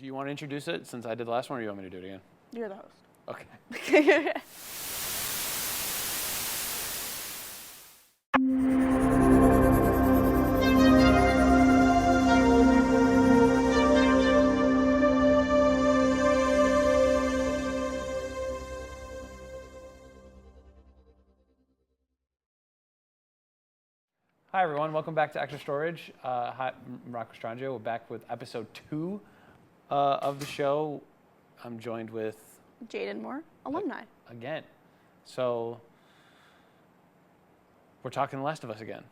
Do you want to introduce it since I did the last one, or do you want me to do it again? You're the host. Okay. Hi, everyone. Welcome back to Extra Storage. Hi, I'm Rocco Strangio. We're back with episode 2 of the show. I'm joined with... Jaden Moore, alumni. Again. So, we're talking The Last of Us again.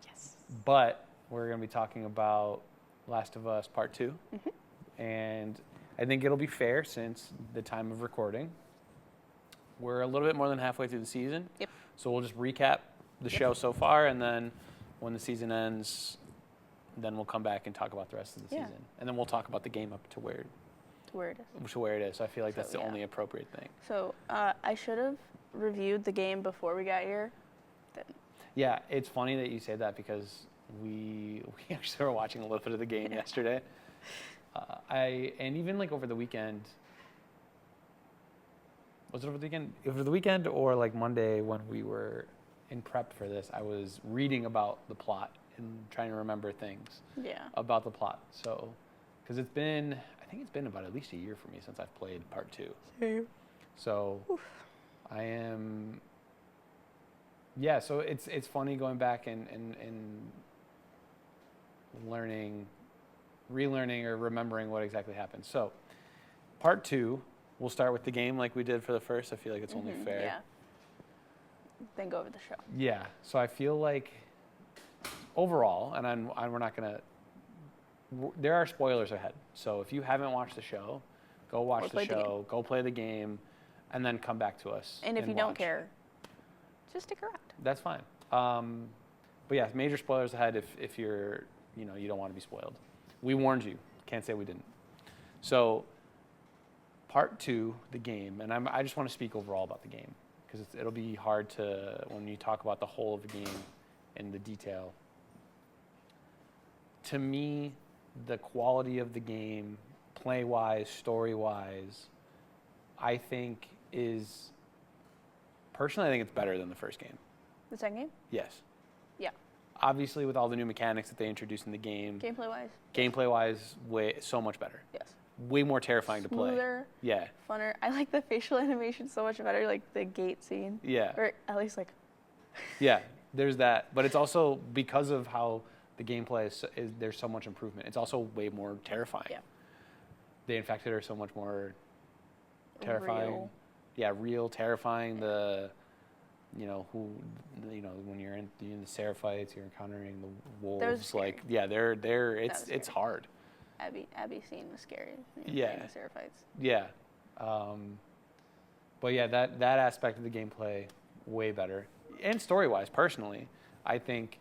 Yes. But we're going to be talking about Last of Us Part 2. Mm-hmm. And I think it'll be fair since the time of recording. We're a little bit more than halfway through the season. Yep. So we'll just recap the show so far, and then when the season ends, then we'll come back and talk about the rest of the season. And then we'll talk about the game up to where it is. So I feel like that's the only appropriate thing. So I should have reviewed the game before we got here. Yeah, it's funny that you say that because we actually were watching a little bit of the game yesterday. And even like over the weekend. Was it over the weekend? Over the weekend or like Monday when we were in prep for this, I was reading about the plot and trying to remember things about the plot. So, because I think it's been about at least a year for me since I've played Part 2. Same. So, I am, so it's funny going back and relearning or remembering what exactly happened. So, Part 2, we'll start with the game like we did for the first. I feel like it's only fair. Yeah. Then go over the show. Yeah. So I feel like overall, and we're not going to, there are spoilers ahead. So if you haven't watched the show, go watch the show, go play the game, and then come back to us. And if you don't care, just stick around. That's fine. But yeah, major spoilers ahead if you're, you don't want to be spoiled. We warned you. Can't say we didn't. So Part 2, the game, and I just want to speak overall about the game because it'll be hard to, when you talk about the whole of the game in the detail. To me, the quality of the game, play-wise, story-wise, I think personally, I think it's better than the first game. The second game? Yes. Yeah. Obviously, with all the new mechanics that they introduced in the game. Gameplay-wise? So much better. Yes. Way more terrifying to play. Smoother. Yeah. Funner. I like the facial animation so much better, like the gate scene. Yeah. Or at least like... Yeah, there's that. But it's also, because of how the gameplay is there's so much improvement. It's also way more terrifying. Yeah. The infected are so much more terrifying. Real. Yeah, real, terrifying. The, when you're in the Seraphites, you're encountering the wolves. Like, yeah, it's hard. Abby scene was scary. Yeah. The Seraphites. Yeah. But yeah, that aspect of the gameplay, way better. And story-wise, personally, I think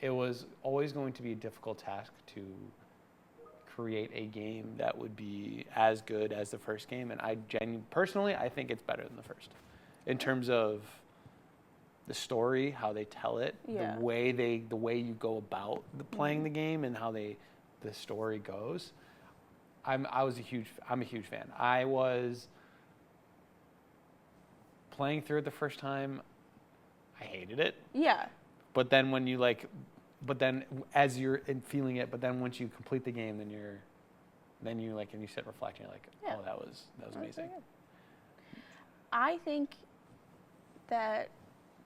it was always going to be a difficult task to create a game that would be as good as the first game. And personally, I think it's better than the first. In terms of the story, how they tell it, the way you go about playing the game and how the story goes. I'm a huge fan. I was playing through it the first time. I hated it. Yeah. But then as you're feeling it, but then once you complete the game, and you sit reflecting, you're like, oh, that was amazing. I think that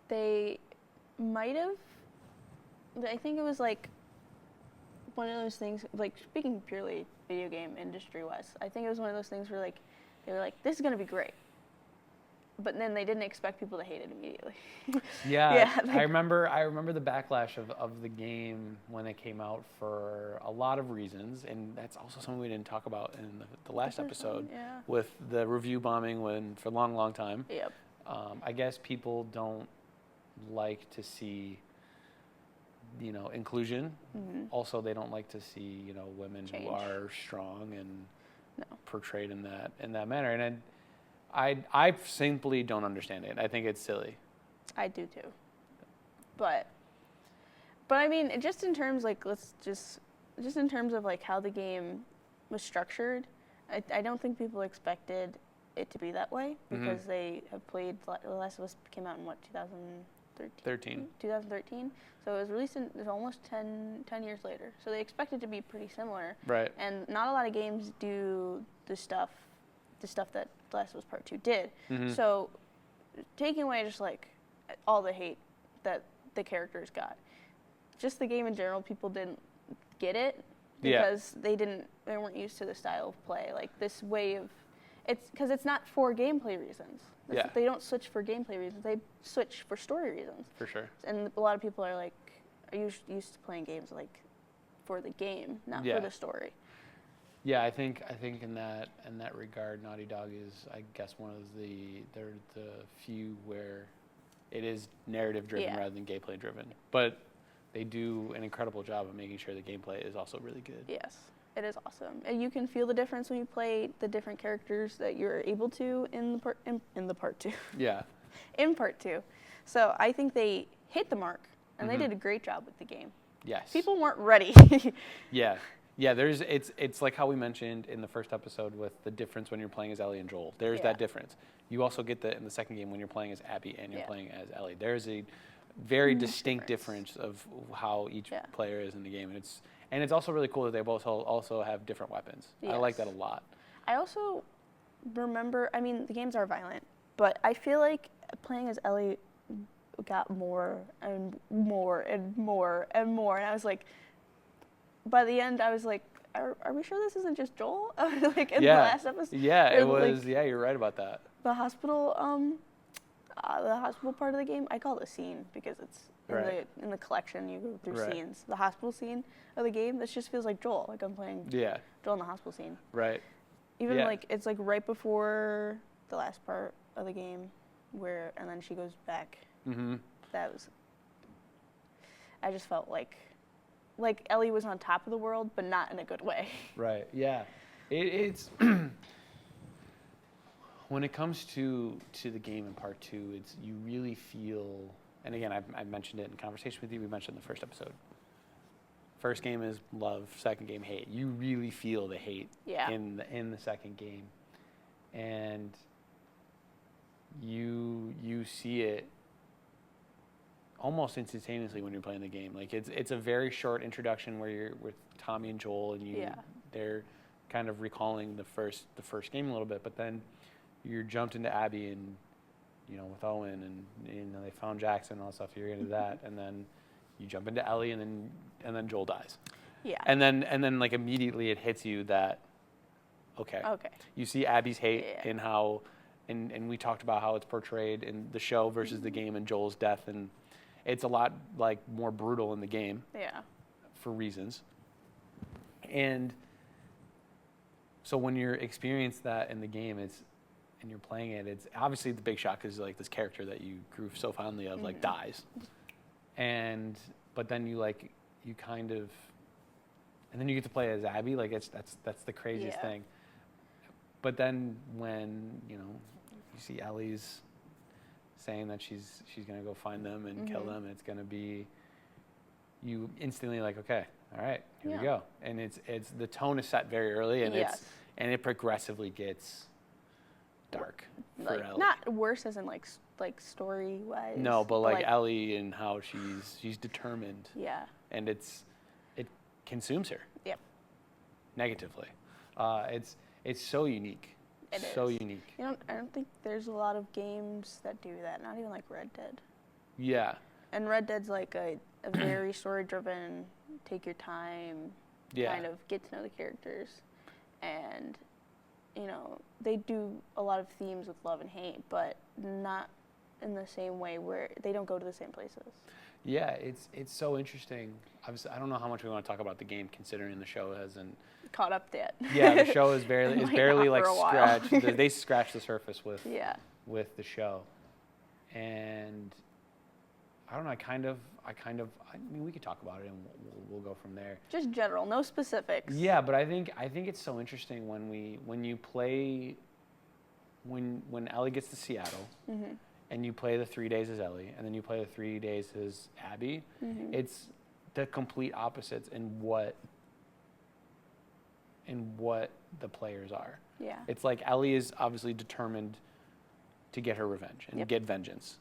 they might have. I think it was like one of those things, like speaking purely video game industry wise, I think it was one of those things where like they were like, this is gonna be great, but then they didn't expect people to hate it immediately. Yeah. Like, I remember the backlash of the game when it came out for a lot of reasons, and that's also something we didn't talk about in the last episode with the review bombing for a long time. Yep. I guess people don't like to see inclusion. Mm-hmm. Also, they don't like to see women who are strong and portrayed in that manner. And I simply don't understand it. I think it's silly. I do too. But I mean, just in terms in terms of like how the game was structured. I don't think people expected it to be that way because they have played. The Last of Us came out in what, 2013? 2013. So it was released it was almost 10 years later. So they expect it to be pretty similar. Right. And not a lot of games do the stuff that The Last of Us Part 2 did. So taking away just like all the hate that the characters got, just the game in general, people didn't get it because they weren't used to the style of play. Like this way of, it's because it's not for gameplay reasons. They don't switch for gameplay reasons. They switch for story reasons. For sure. And a lot of people are used to playing games like for the game, not for the story. Yeah, I think in that regard, Naughty Dog is, I guess, they're the few where it is narrative driven rather than gameplay driven. But they do an incredible job of making sure the gameplay is also really good. Yes. It is awesome, and you can feel the difference when you play the different characters that you're able to in the part 2. Yeah. In part 2, so I think they hit the mark, and they did a great job with the game. Yes. People weren't ready. Yeah. It's like how we mentioned in the first episode with the difference when you're playing as Ellie and Joel. There's that difference. You also get that in the second game when you're playing as Abby and you're playing as Ellie. There's a very distinct difference of how each player is in the game, and it's also really cool that they both also have different weapons. Yes. I like that a lot. I also remember, the games are violent, but I feel like playing as Ellie got more and more and more and more. And I was like, by the end, I was like, are we sure this isn't just Joel? Like in the last episode? Yeah, it was. Like, you're right about that. The hospital part of the game, I call it a scene because it's in the collection. You go through scenes. The hospital scene of the game, this just feels like Joel. Like I'm playing Joel in the hospital scene. Right. Even like it's like right before the last part of the game, and then she goes back. That was. I just felt like Ellie was on top of the world, but not in a good way. Right. Yeah. It's. When it comes to the game in part 2, you really feel, and again, I've mentioned it in conversation with you. We mentioned in the first episode. First game is love. Second game, hate. You really feel the hate in the second game, and you see it almost instantaneously when you're playing the game. Like it's a very short introduction where you're with Tommy and Joel, and they're kind of recalling the first game a little bit, but then you're jumped into Abby and, with Owen and, they found Jackson and all that stuff. You're into that. And then you jump into Ellie and then Joel dies. Yeah. And then like immediately it hits you that, okay. You see Abby's hate in how, and we talked about how it's portrayed in the show versus the game and Joel's death. And it's a lot like more brutal in the game. Yeah. For reasons. And so when you're experiencing that in the game, and you're playing it, it's obviously the big shock is like this character that you grew so fondly of like dies, but then you kind of, and then you get to play as Abby. Like that's the craziest thing. But then when you see Ellie's saying that she's gonna go find them and kill them, and it's gonna be, you instantly like, okay, all right, here we go. And it's the tone is set very early, and it progressively gets dark for Ellie. Not worse as in like story wise. No, but like Ellie and how she's determined. Yeah. And it consumes her. Yep. Negatively. It's so unique. It is so unique. I don't think there's a lot of games that do that. Not even like Red Dead. Yeah. And Red Dead's like a very story driven, take your time, kind of get to know the characters, and they do a lot of themes with love and hate, but not in the same way where they don't go to the same places. Yeah, it's so interesting. Obviously, I don't know how much we want to talk about the game, considering the show hasn't caught up yet. Yeah, the show is barely like scratched. They scratched the surface with the show, and I don't know. I mean, we could talk about it, and we'll go from there. Just general, no specifics. Yeah, but I think it's so interesting when you play when Ellie gets to Seattle, and you play the 3 days as Ellie, and then you play the 3 days as Abby. It's the complete opposites in what in what the players are. Yeah. It's like Ellie is obviously determined to get her revenge and get vengeance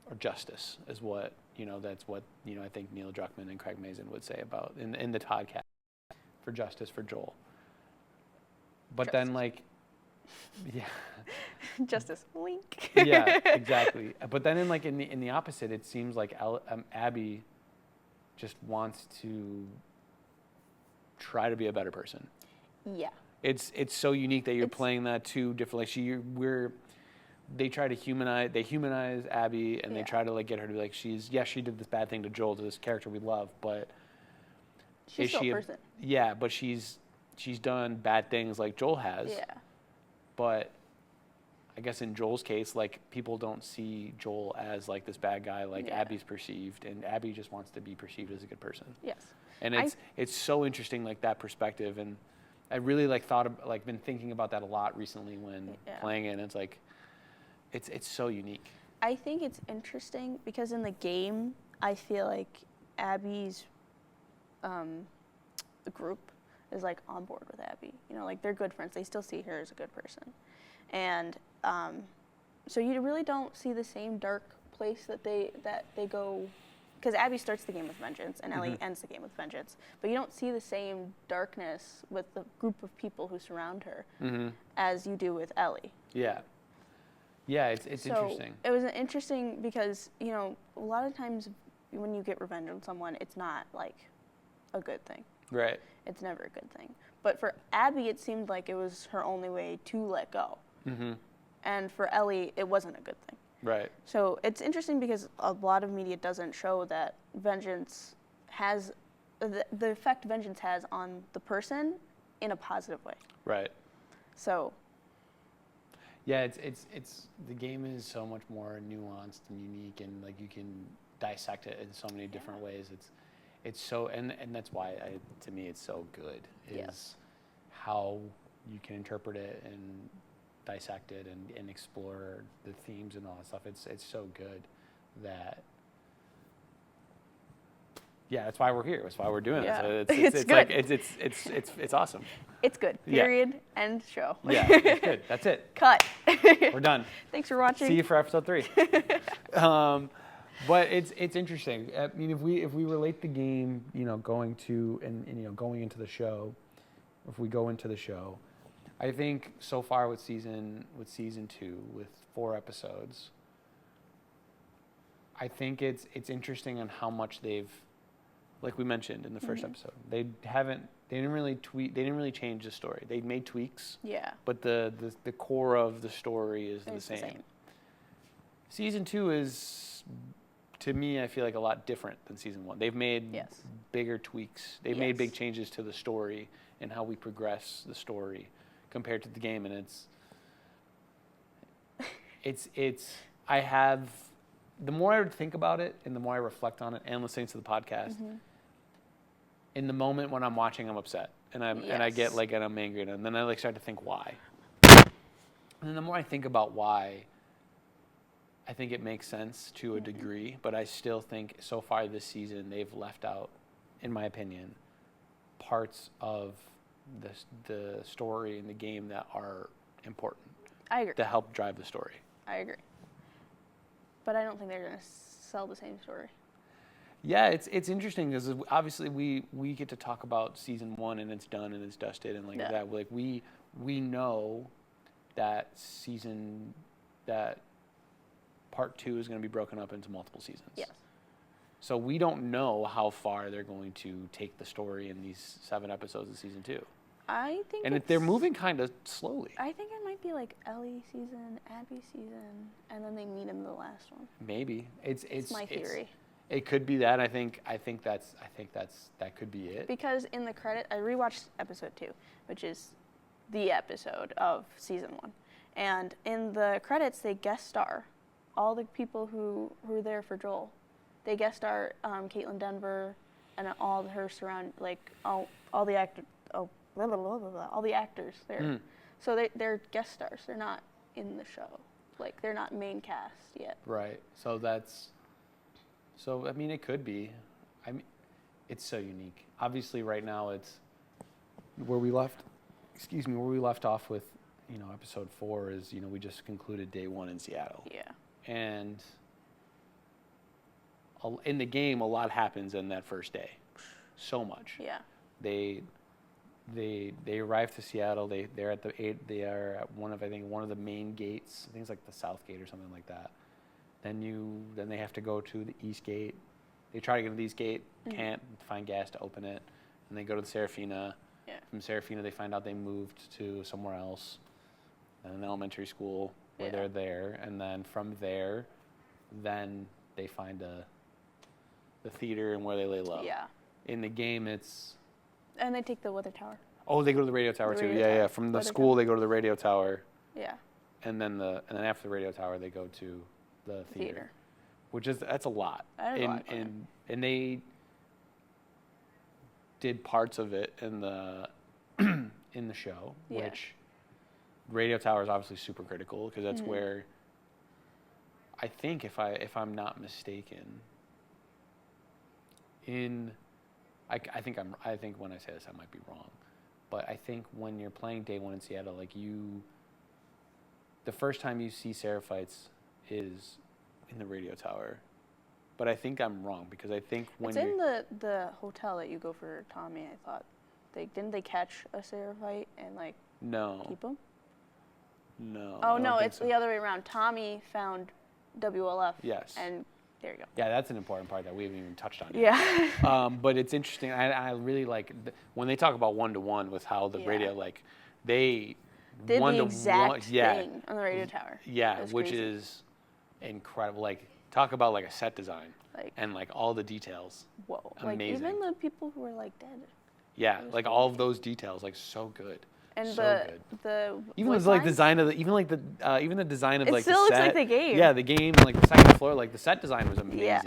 or justice is what, that's what, I think Neil Druckmann and Craig Mazin would say about in the podcast for justice for Joel. But Justice. then like, yeah. Justice, wink. Yeah, exactly. But then in the opposite, it seems like Abby just wants to try to be a better person. Yeah. It's so unique that you're playing that two different. Like they try to humanize Abby, and they try to like get her to be like she did this bad thing to Joel, to this character we love, but she's still a person. Yeah, but she's done bad things like Joel has. Yeah. But I guess in Joel's case, like people don't see Joel as like this bad guy like Abby's perceived, and Abby just wants to be perceived as a good person. Yes. And it's so interesting, like that perspective, and I really been thinking about that a lot recently when playing it, and it's like it's so unique. I think it's interesting because in the game, I feel like Abby's group is like on board with Abby. Like they're good friends. They still see her as a good person, and so you really don't see the same dark place that they go. Because Abby starts the game with vengeance, and Ellie ends the game with vengeance. But you don't see the same darkness with the group of people who surround her as you do with Ellie. Yeah. Yeah, it's interesting. It was interesting because, a lot of times when you get revenge on someone, it's not, like, a good thing. Right. It's never a good thing. But for Abby, it seemed like it was her only way to let go. Mm-hmm. And for Ellie, it wasn't a good thing. Right. So it's interesting because a lot of media doesn't show that vengeance has the effect vengeance has on the person in a positive way. Right. So. Yeah, it's the game is so much more nuanced and unique, and like you can dissect it in so many different ways. It's so and that's why to me it's so good is how you can interpret it and dissect it and explore the themes and all that stuff. It's so good that that's why we're here. That's why we're doing it. So it's good. Like it's awesome. It's good. Period. End show. Yeah, it's good. That's it. Cut. We're done. Thanks for watching. See you for episode 3. But it's interesting. I mean, if we relate the game, going to and going into the show, if we go into the show, I think so far with season 2 with 4 episodes, I think it's interesting on how much they've, like we mentioned in the first episode, they didn't really change the story. They made tweaks. Yeah. But the core of the story is the same. Season 2 is, to me, I feel like a lot different than season 1. They've made bigger tweaks. They've made big changes to the story and how we progress the story compared to the game, and the more I think about it and the more I reflect on it and listening to the podcast, in the moment when I'm watching, I'm upset and I get and I'm angry, and then I start to think why. And then the more I think about why, I think it makes sense to a degree, but I still think so far this season they've left out, in my opinion, parts of the story and the game that are important. I agree. To help drive the story. I agree. But I don't think they're going to sell the same story. Yeah, it's interesting because obviously we get to talk about season 1 and it's done and it's dusted and that. Like we know that part 2 is going to be broken up into multiple seasons. Yes. So we don't know how far they're going to take the story in these 7 episodes of season 2. I think they're moving kind of slowly. I think it might be like Ellie season, Abby season, and then they meet in the last one. Maybe it's my theory. It could be that. I think that could be it. Because in the credit, I rewatched episode 2, which is the episode of season 1, and in the credits they guest star all the people who were there for Joel. They guest star Caitlin Denver and all her all the actors. All the actors there. So they're guest stars. They're not in the show. Like, they're not main cast yet. Right. So I mean, it could be. I mean, it's so unique. Obviously, right now it's where we left. where we left off with, episode 4 is, we just concluded day 1 in Seattle. Yeah. And in the game, a lot happens in that first day. So much. Yeah. They arrive to Seattle. They are at one of the main gates. I think it's like the South Gate or something like that. Then they have to go to the East Gate. They try to get to the East Gate, can't find gas to open it, and they go to the Serafina. Yeah. From Serafina, they find out they moved to somewhere else, an elementary school where they're there, and then from there, then they find the theater and where they lay low. Yeah. In the game, it's... And they take the weather tower. Oh, they go to the radio tower too. Radio tower. Yeah. From the school, they go to the radio tower. Yeah. And then after the radio tower, they go to the theater. That's a lot. And they did parts of it in the in the show, which radio tower is obviously super critical because that's where I think if I'm not mistaken, I think when I say this I might be wrong, but I think when you're playing day 1 in Seattle, like the first time you see Seraphites is in the radio tower, but I think I'm wrong because I think when it's in the hotel that you go for Tommy. I thought didn't they catch a Seraphite and keep him? No. Oh no, it's the other way around. Tommy found WLF. Yes. And there you go. Yeah, that's an important part that we haven't even touched on yet. Yeah. But it's interesting. I really like when they talk about 1-to-1 with how the radio, they did the exact thing on the radio tower. Yeah, which crazy. Is incredible. Talk about a set design and all the details. Whoa. Amazing. Even the people who were dead. Yeah, all of those details, so good. And so the even the design of the even the design of it the still set. Looks like the game. Yeah, the game and the second floor, the set design was amazing. Yeah.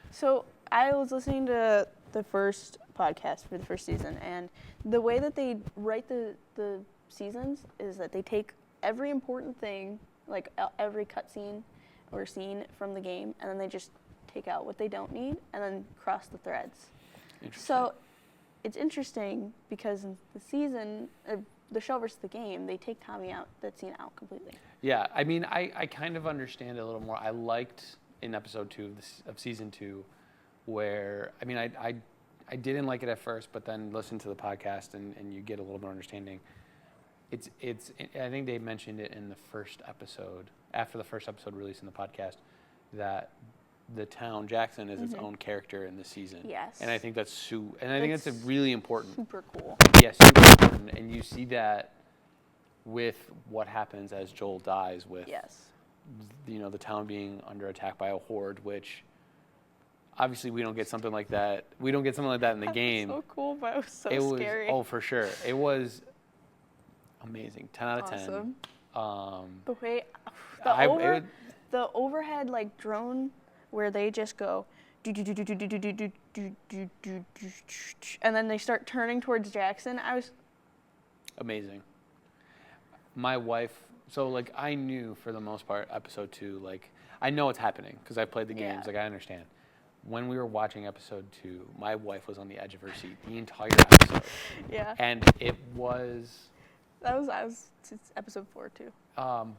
So I was listening to the first podcast for the first season, and the way that they write the seasons is that they take every important thing, every cutscene or scene from the game, and then they just take out what they don't need and then cross the threads. So it's interesting because in the season, the show versus the game, they take Tommy out, that scene out completely. Yeah, I mean, I kind of understand it a little more. I liked in episode 2 of season 2 where, I mean, I didn't like it at first, but then listen to the podcast and you get a little more understanding. It's I think they mentioned it in the first episode, after the first episode released in the podcast, that the town Jackson is its own character in the season. Yes. And I think that's that's really important. Super cool. Yeah, super important. And you see that with what happens as Joel dies with the town being under attack by a horde, which obviously we don't get something like that. We don't get something like that in the game. So cool, but it was so scary. Oh, for sure. It was amazing. 10 out of 10. The way the overhead drone where they just go and then they start turning towards Jackson. I was amazing. My wife, so I knew for the most part episode 2, I know what's happening because I played the games, I understand. When we were watching episode 2, my wife was on the edge of her seat the entire episode. Yeah. And it was it's episode 4 too.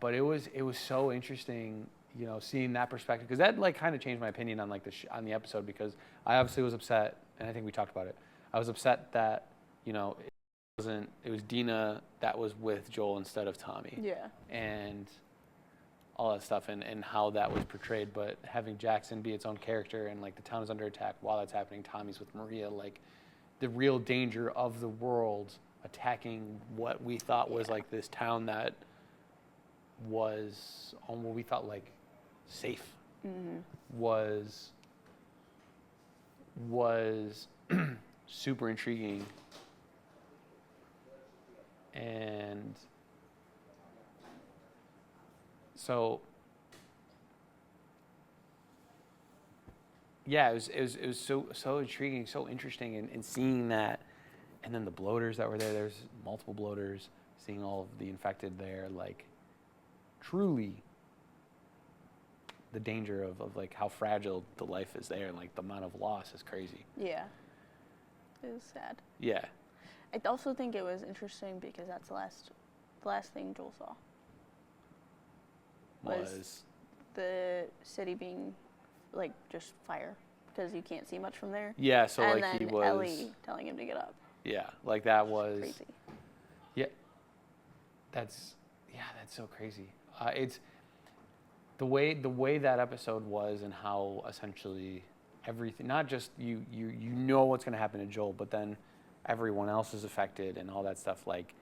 But it was so interesting, seeing that perspective, because that kind of changed my opinion on on the episode, because I obviously was upset, and I think we talked about it. I was upset that it was Dina that was with Joel instead of Tommy. Yeah. And all that stuff and how that was portrayed, but having Jackson be its own character and the town is under attack while that's happening, Tommy's with Maria, the real danger of the world attacking what we thought was this town that was on what we thought safe was super intriguing. And so yeah, it was so intriguing, so interesting, and seeing that, and then the bloaters that were there. There's multiple bloaters. Seeing all of the infected there, truly, the danger of how fragile the life is there, and the amount of loss is crazy. Yeah, it was sad. Yeah. I also think it was interesting because that's the last thing Joel saw. Was the city being like just fire because you can't see much from there. Yeah, so and like then he was Ellie telling him to get up. Yeah, like that was Crazy. Yeah. That's so crazy. It's the way that episode was and how essentially everything, not just you know what's going to happen to Joel, but then everyone else is affected and all that stuff. Like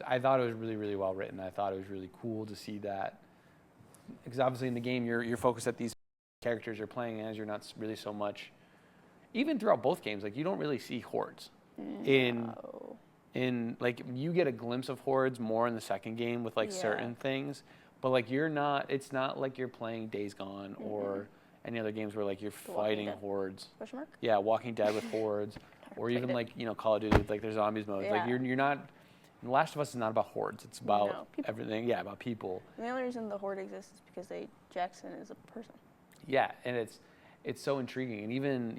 I thought it was really, really well written. I thought it was really cool to see that, because obviously in the game you're focused at these characters you're playing as. You're not really so much, even throughout both games, like you don't really see hordes. No. In like you get a glimpse of hordes more in the second game with like certain things, but like it's not like you're playing Days Gone or any other games where like you're fighting hordes. Question mark? Yeah, Walking Dead with hordes, or even like Call of Duty with like their zombies mode. Like you're not. The Last of Us is not about hordes. It's about everything. Yeah, about people. And the only reason the horde exists is because Jackson is a person. Yeah, and it's so intriguing, and even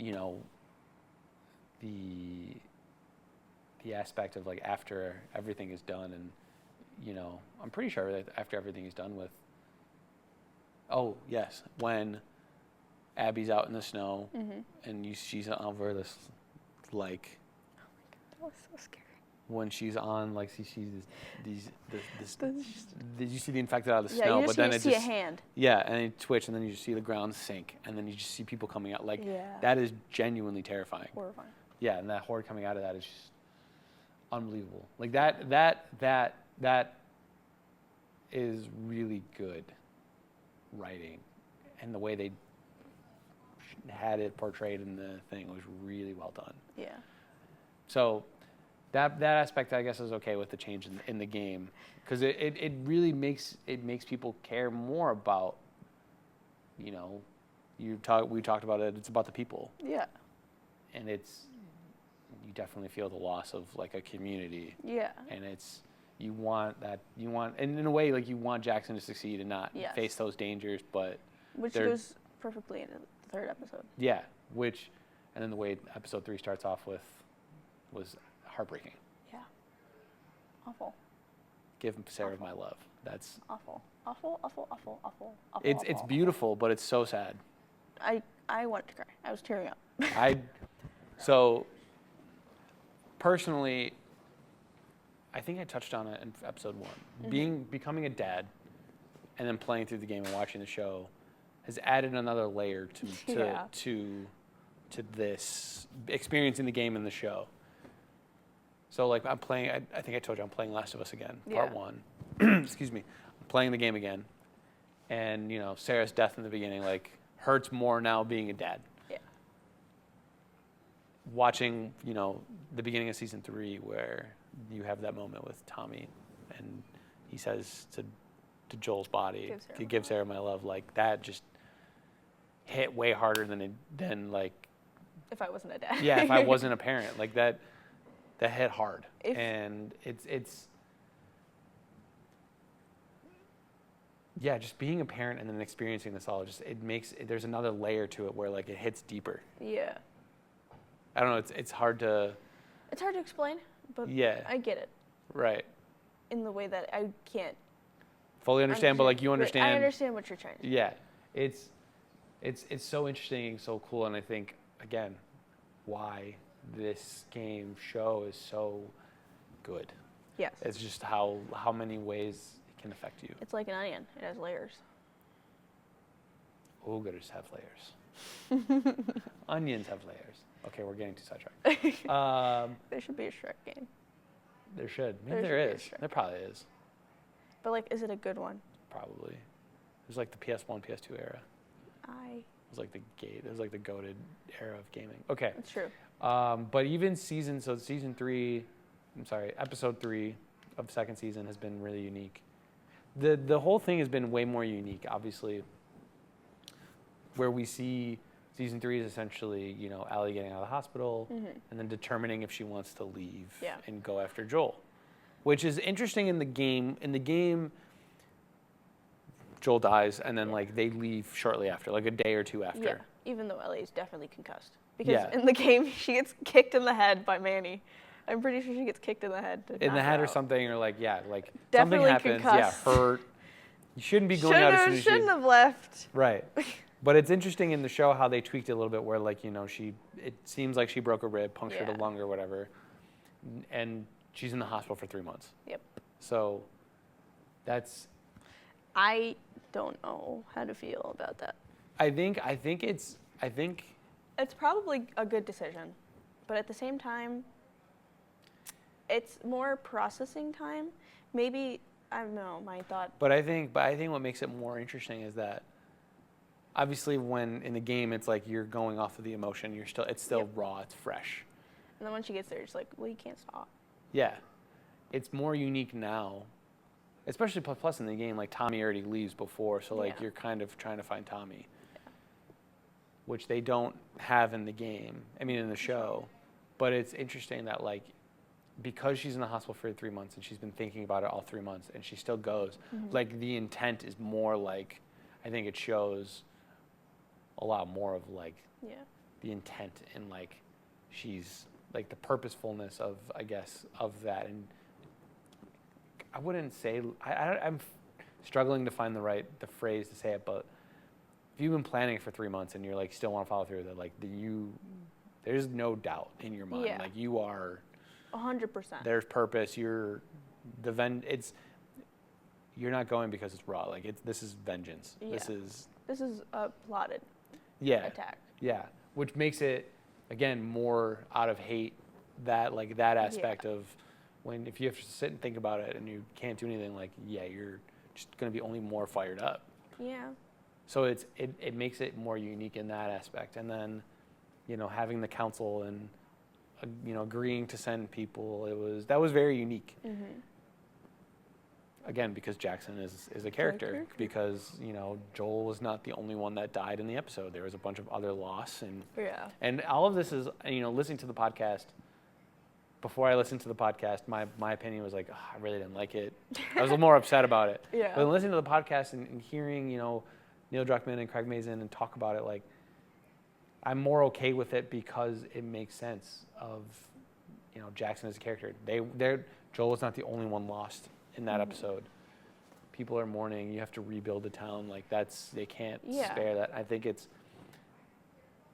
the aspect of like after everything is done, and I'm pretty sure that after everything is done with, oh yes, when Abby's out in the snow and she's over this like, oh my God, that was so scary. When she's on like she sees did you see the infected out of the snow? You just but then see a hand. Yeah, and it twitch, and then you just see the ground sink, and then you just see people coming out. Like that is genuinely terrifying. Horrifying. Yeah, and that horde coming out of that is just unbelievable. Like that is really good writing, and the way they had it portrayed in the thing was really well done. Yeah. So that aspect, I guess, is okay with the change in the game, because it really makes people care more about, we talked about it. It's about the people. Yeah. And you definitely feel the loss of like a community. Yeah. And you want, and in a way, like you want Jackson to succeed and not face those dangers, but which goes perfectly into the third episode. Yeah, and then the way episode 3 starts off with was heartbreaking. Yeah. Awful. Give Sarah my love. That's awful. Awful. It's beautiful, but it's so sad. I wanted to cry. I was tearing up. So personally, I think I touched on it in episode 1. Becoming a dad and then playing through the game and watching the show has added another layer to this, experiencing the game and the show. So like I'm playing, I think I told you I'm playing Last of Us again, part 1. Excuse me. I'm playing the game again. And, Sarah's death in the beginning, like, hurts more now being a dad. Yeah. Watching, the beginning of season 3 where you have that moment with Tommy and he says to Joel's body, give Sarah my love, like that just hit way harder than like. If I wasn't a dad. Yeah, if I wasn't a parent, like that hit hard. And it's yeah, just being a parent and then experiencing this all, there's another layer to it where like it hits deeper. Yeah. I don't know, it's hard to explain, but I get it. Right. In the way that I can't fully understand, but like you understand. I understand what you're trying to do. Yeah. It's so interesting and so cool, and I think again why this show is so good. Yes. It's just how many ways it can affect you. It's like an onion. It has layers. Ogres have layers. Onions have layers. Okay, we're getting too sidetracked. There should be a Shrek game. There should. Maybe there is. There probably is. But like, is it a good one? Probably. It was like the PS1, PS2 era. It was like the goated era of gaming. Okay. That's true. But even episode 3 of the second season has been really unique. The whole thing has been way more unique, obviously, where we see season 3 is essentially, Ellie getting out of the hospital and then determining if she wants to leave and go after Joel, which is interesting in the game. In the game, Joel dies and then like they leave shortly after, like a day or two after. Yeah, even though Ellie is definitely concussed. Because Yeah. in the game, she gets kicked in the head by Manny. I'm pretty sure she gets kicked in the head. In the head or out. something, or like Definitely something happens. concussed. Yeah, hurt. You shouldn't be going out as soon as Shouldn't have left. Right. But it's interesting in the show how they tweaked it a little bit, where like it seems like she broke a rib, punctured a lung or whatever, and she's in the hospital for 3 months. Yep. So that's. I don't know how to feel about that. I think it's probably a good decision, but at the same time, it's more processing time. Maybe I don't know my thought. But I think what makes it more interesting is that obviously when in the game it's like you're going off of the emotion, it's still raw, it's fresh. And then when she gets there, it's like, well, you can't stop. Yeah, it's more unique now, especially plus in the game. Like Tommy already leaves before, so like you're kind of trying to find Tommy. Which they don't have in the game. I mean, in the show. But it's interesting that, like, because she's in the hospital for 3 months and she's been thinking about it all 3 months and she still goes, like, the intent is more like, I think it shows a lot more of, like, the intent and, like, she's, like, the purposefulness of, I guess, of that. And I wouldn't say, I'm struggling to find the phrase to say it, but if you've been planning it for 3 months and you're like still want to follow through, that like there's no doubt in your mind, like you are 100%. There's purpose. You're not going because it's raw. Like this is vengeance. Yeah. This is a plotted attack. Yeah, which makes it again more out of hate, that aspect of if you have to sit and think about it and you can't do anything, like you're just going to be only more fired up. Yeah. So it makes it more unique in that aspect. And then, having the council and, agreeing to send people, that was very unique. Mm-hmm. Again, because Jackson is a character. Because, Joel was not the only one that died in the episode. There was a bunch of other loss. And all of this is, listening to the podcast. Before I listened to the podcast, my opinion was like, oh, I really didn't like it. I was a little more upset about it. Yeah. But listening to the podcast and hearing, Neil Druckmann and Craig Mazin and talk about it, like, I'm more okay with it because it makes sense of, Jackson as a character. Joel was not the only one lost in that episode. People are mourning. You have to rebuild the town. Like they can't spare that. I think it's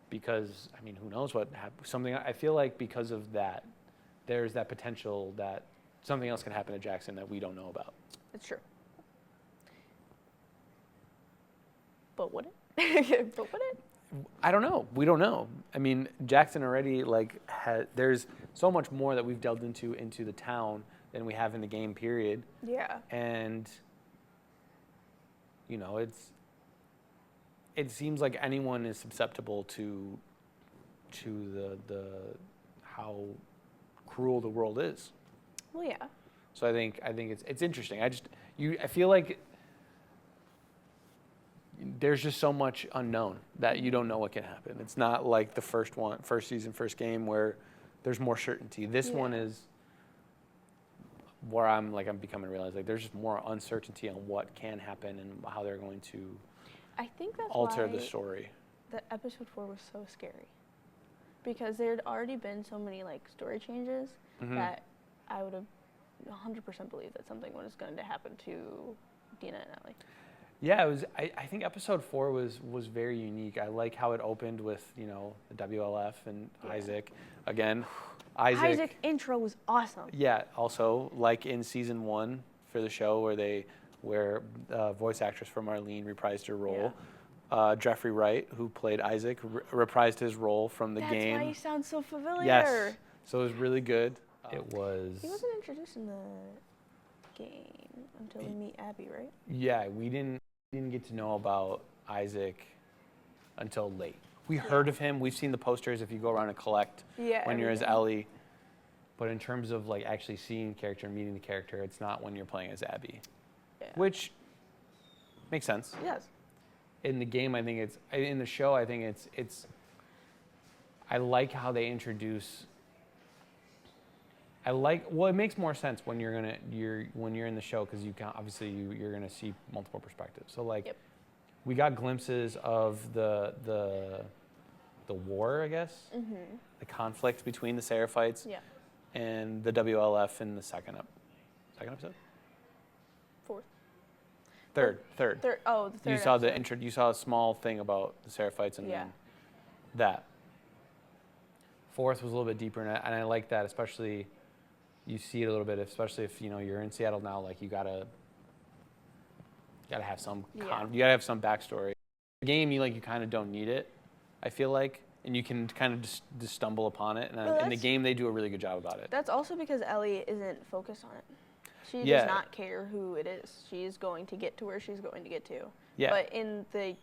because, who knows what happened. I feel like because of that, there's that potential that something else can happen to Jackson that we don't know about. It's true. But would it? I don't know. We don't know. Jackson already there's so much more that we've delved into the town than we have in the game period. Yeah. And it seems like anyone is susceptible to the how cruel the world is. Well, yeah. So I think it's interesting. I feel like there's just so much unknown that you don't know what can happen. It's not like the first season, first game where there's more certainty. This one is where I'm becoming realized there's just more uncertainty on what can happen and how they're going to I think that's alter why the story. The episode 4 was so scary. Because there had already been so many story changes that I would have 100% believed that something was going to happen to Dina and Ellie. Yeah, it was. I think episode 4 was very unique. I like how it opened with the WLF and Isaac. Again, Isaac intro was awesome. Yeah. Also, like in season 1 for the show, where voice actress for Marlene reprised her role. Yeah. Jeffrey Wright, who played Isaac, reprised his role from the game. That's why he sounds so familiar. Yes. So it was really good. It was. He wasn't introduced in the game until we meet Abby, right? Yeah, we didn't get to know about Isaac until late. We heard of him. We've seen the posters if you go around and collect when you're as Ellie. But in terms of actually seeing character and meeting the character, it's not when you're playing as Abby. Yeah. Which makes sense. Yes. In the game, I think in the show, I think it's I like how they introduce. It makes more sense when you're in the show because you can obviously you're gonna see multiple perspectives. So we got glimpses of the the war, I guess, the conflict between the Seraphites Yeah. and the WLF in the second episode, Fourth. third. Oh, the third. You saw episode. you saw a small thing about the Seraphites and Yeah. then that. Fourth was a little bit deeper, and I like that, especially you see it a little bit, especially if you're in Seattle now. Like you gotta have some you gotta have some backstory. The game you kind of don't need it, I feel like, and you can kind of just stumble upon it. And in the game, they do a really good job about it. That's also because Ellie isn't focused on it. She Yeah. does not care who it is. She's going to get to where she's going to get to. Yeah. But in the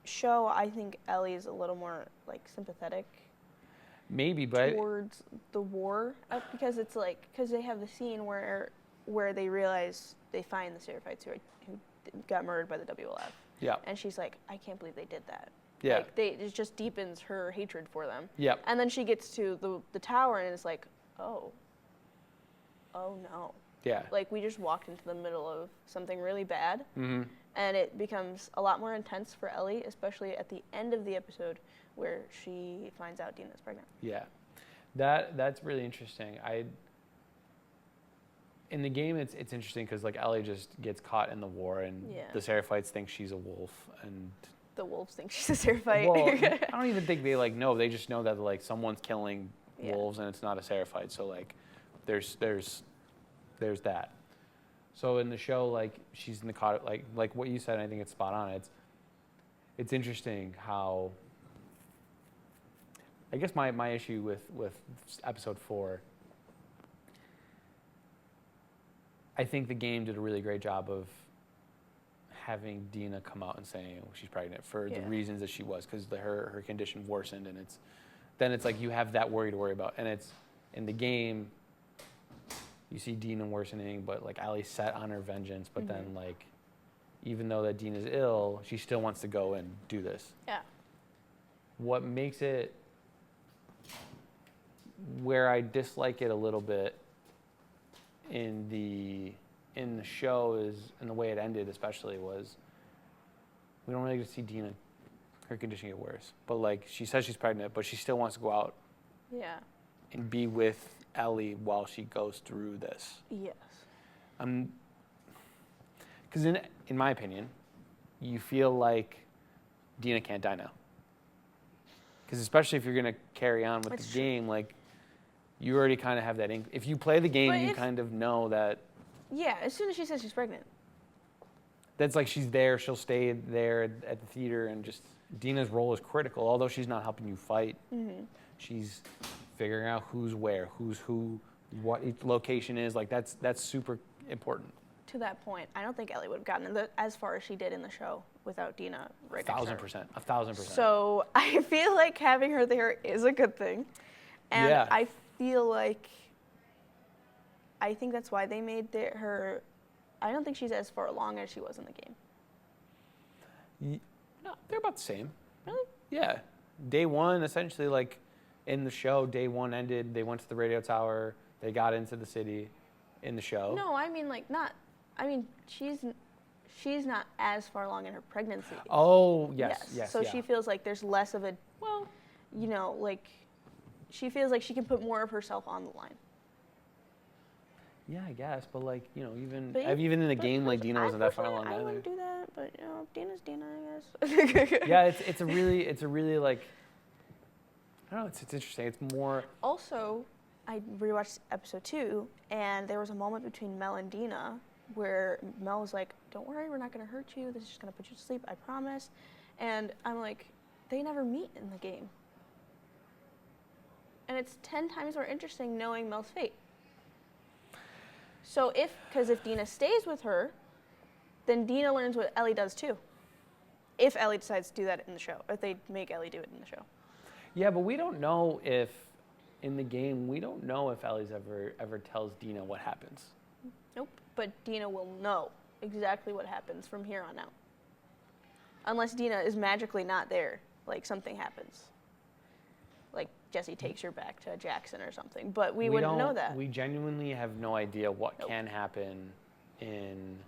show, I think Ellie is a little more sympathetic. Maybe, but towards the war, because it's because they have the scene where they realize they find the Seraphites who got murdered by the WLF. Yeah. And she's like, I can't believe they did that. Yeah. It just deepens her hatred for them. Yeah. And then she gets to the tower and it's like, oh no. Yeah. We just walked into the middle of something really bad. Mm-hmm. And it becomes a lot more intense for Ellie, especially at the end of the episode where she finds out Dina's pregnant. Yeah. That's really interesting. In the game, it's interesting because Ellie just gets caught in the war, and the Seraphites think she's a wolf, and the wolves think she's a Seraphite. Well, I don't even think they know. They just know that someone's killing wolves, and it's not a Seraphite. So there's that. So in the show, she's in the caught like what you said. I think it's spot on. It's interesting how. I guess my issue with episode 4. I think the game did a really great job of having Dina come out and saying she's pregnant for the reasons that she was, because her condition worsened, and it's you have that worry to worry about, and it's in the game. You see Dina worsening, but Ellie's set on her vengeance. But then even though that Dina's ill, she still wants to go and do this. Yeah. What makes it where I dislike it a little bit in the show is, and the way it ended especially, was we don't really get to see Dina, her condition get worse. But she says she's pregnant, but she still wants to go out and be with Ellie while she goes through this. Yes. Because in my opinion, you feel like Dina can't die now. Because especially if you're going to carry on with the game, you already kind of have that. If you play the game, you kind of know that. Yeah, as soon as she says she's pregnant. That's she's there. She'll stay there at the theater, and just Dina's role is critical. Although she's not helping you fight, she's figuring out who's where, who's who, what each location is. That's super important. To that point, I don't think Ellie would have gotten as far as she did in the show without Dina right next to her. 1,000%. 1,000%. So I feel like having her there is a good thing. And I feel I think that's why they made her. I don't think she's as far along as she was in the game. No, they're about the same. Really? Yeah. Day one, essentially, in the show, day one ended. They went to the radio tower. They got into the city in the show. No, I mean, not. I mean, she's not as far along in her pregnancy. Oh, yes. So she feels like there's less of a, she feels like she can put more of herself on the line. Yeah, I guess, but even in the game, Dina wasn't that far along either. I wouldn't do that, but Dina's Dina, I guess. Yeah, it's a really I don't know, it's interesting. It's more. Also, I rewatched episode 2, and there was a moment between Mel and Dina where Mel was like, "Don't worry, we're not going to hurt you. This is just going to put you to sleep, I promise." And I'm like, they never meet in the game. And it's 10 times more interesting knowing Mel's fate. So because if Dina stays with her, then Dina learns what Ellie does too. If Ellie decides to do that in the show, if they make Ellie do it in the show. Yeah, but we don't know if, in the game, we don't know if Ellie's ever tells Dina what happens. Nope, but Dina will know exactly what happens from here on out. Unless Dina is magically not there, something happens. Jesse takes her back to Jackson or something, but we wouldn't know that. We genuinely have no idea what can happen in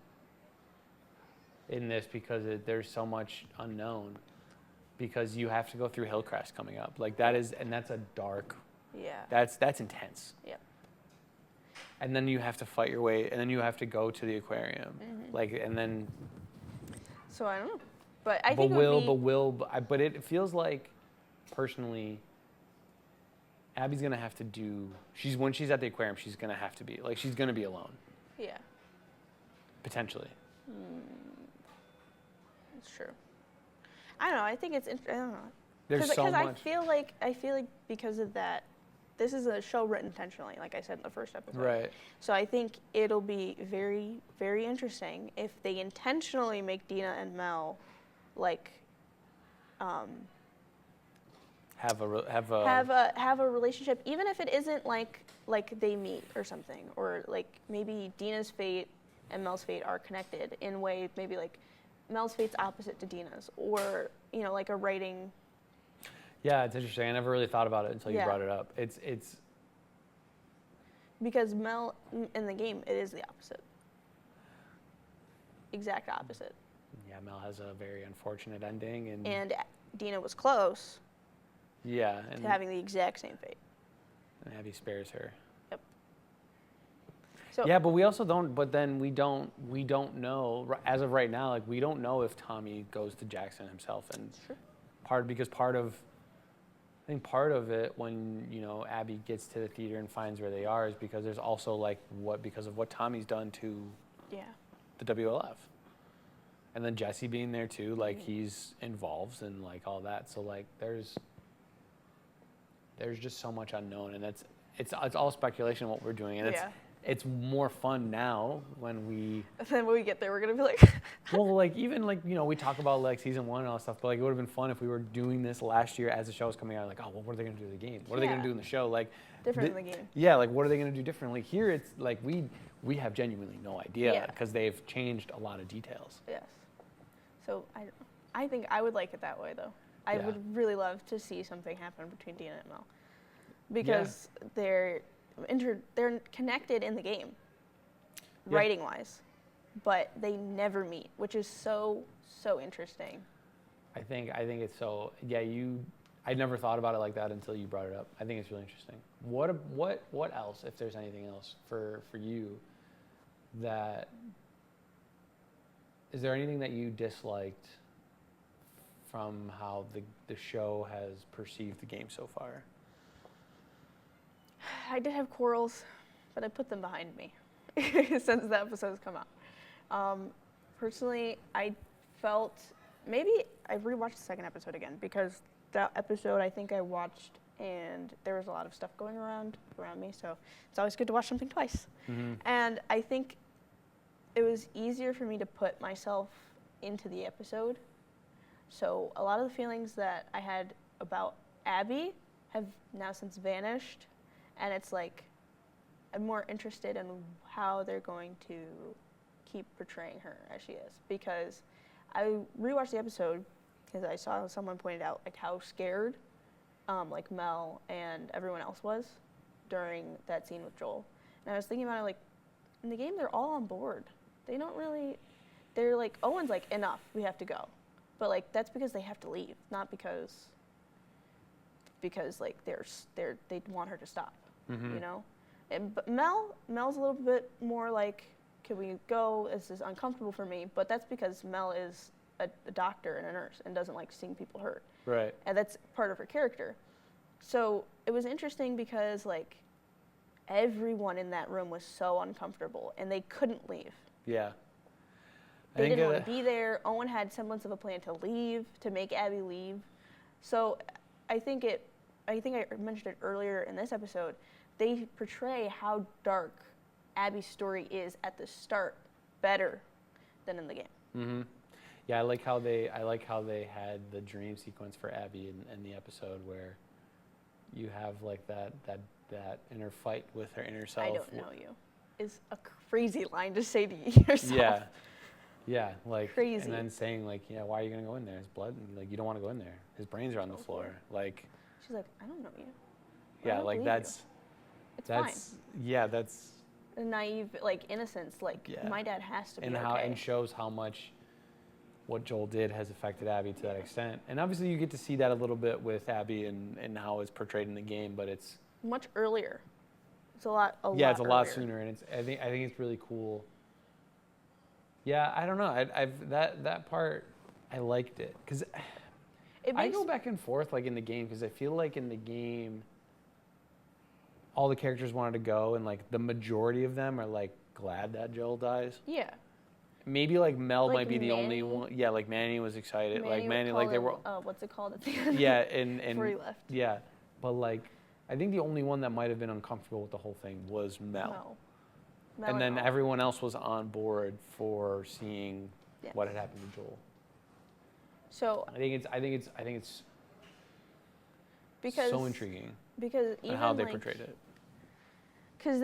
this because there's so much unknown. because you have to go through Hillcrest coming up. Like that's a dark. Yeah. That's intense. Yep. And then you have to fight your way, and then you have to go to the aquarium, and then. So I don't know, but I think but it feels like, personally, Abby's gonna have to do. When she's at the aquarium, she's gonna have to be she's gonna be alone. Yeah. Potentially. That's true. I don't know. I think it's. I don't know. There's so much. I feel like because of that, this is a show written intentionally, like I said in the first episode. Right. So I think it'll be very, very interesting if they intentionally make Dina and Mel, have a relationship, even if it isn't like they meet or something, or like maybe Dina's fate and Mel's fate are connected in a way, maybe like Mel's fate's opposite to Dina's, or like a writing. Yeah, it's interesting. I never really thought about it until you brought it up. It's because Mel in the game, it is the opposite. Exact opposite. Yeah, Mel has a very unfortunate ending, and Dina was close. Yeah, to having the exact same fate. And Abby spares her. Yep. So yeah, but we also don't. But then we don't know as of right now. Like we don't know if Tommy goes to Jackson himself, and sure. I think part of it when Abby gets to the theater and finds where they are is because there's also because of what Tommy's done to the WLF, and then Jesse being there too, he's involved and all that. So there's just so much unknown, and it's all speculation what we're doing, and it's more fun now when we. And then when we get there, we're gonna be like. Well, even we talk about season 1 and all that stuff, but it would have been fun if we were doing this last year as the show was coming out. Oh, well, what are they gonna do in the game? What are they gonna do in the show? Different in the game. Yeah, what are they gonna do differently? Here, it's we have genuinely no idea because they've changed a lot of details. Yes. So I think I would like it that way though. I would really love to see something happen between Dina and Mel, because they're connected in the game, writing wise, but they never meet, which is so interesting. I think it's so I never thought about it like that until you brought it up. I think it's really interesting. What else, if there's anything else for you, is there anything that you disliked from how the show has perceived the game so far? I did have quarrels, but I put them behind me since the episodes come out. Personally, I felt maybe I rewatched the second episode again because that episode I think I watched and there was a lot of stuff going around me, so it's always good to watch something twice. Mm-hmm. And I think it was easier for me to put myself into the episode. So a lot of the feelings that I had about Abby have now since vanished, and it's I'm more interested in how they're going to keep portraying her as she is, because I rewatched the episode because I saw someone pointed out how scared Mel and everyone else was during that scene with Joel, and I was thinking about it in the game they're all on board. They don't really. They're Owen's enough, we have to go, but that's because they have to leave, not because they want her to stop, but Mel's a little bit more can we go? This is uncomfortable for me, but that's because Mel is a doctor and a nurse and doesn't like seeing people hurt. Right. And that's part of her character. So it was interesting because everyone in that room was so uncomfortable and they couldn't leave. Yeah. They didn't want to be there. Owen had semblance of a plan to leave, to make Abby leave. So I think I mentioned it earlier in this episode, they portray how dark Abby's story is at the start better than in the game. Mm-hmm. Yeah, I like how they had the dream sequence for Abby in the episode where you have that inner fight with her inner self. I don't know you is a crazy line to say to yourself. Yeah, crazy. And then saying why are you gonna go in there? His blood, and you don't want to go in there. His brains are on the floor. She's I don't know you. Yeah, that's. It's fine. Yeah, that's. Naive, innocence. My dad has to be and okay. And shows how much what Joel did has affected Abby to that extent. And obviously you get to see that a little bit with Abby and how it's portrayed in the game, but it's much earlier. It's a lot it's a lot earlier. sooner, and I think it's really cool. Yeah, I don't know. I've that part I liked it because I go back and forth like in the game because I feel like in the game all the characters wanted to go, and like the majority of them are like glad that Joel dies. Yeah. Maybe like Mel Like might be the Manny. only one. Yeah, like Manny was excited. Manny like Manny, would like call they were. what's it called at the end? Yeah, and Before he left. Yeah, but like I think the only one that might have been uncomfortable with the whole thing was Mel. Mel And then all. everyone else was on board for seeing Yeah. what had happened to Joel. So I think it's because so intriguing because even and how they like, portrayed it. Because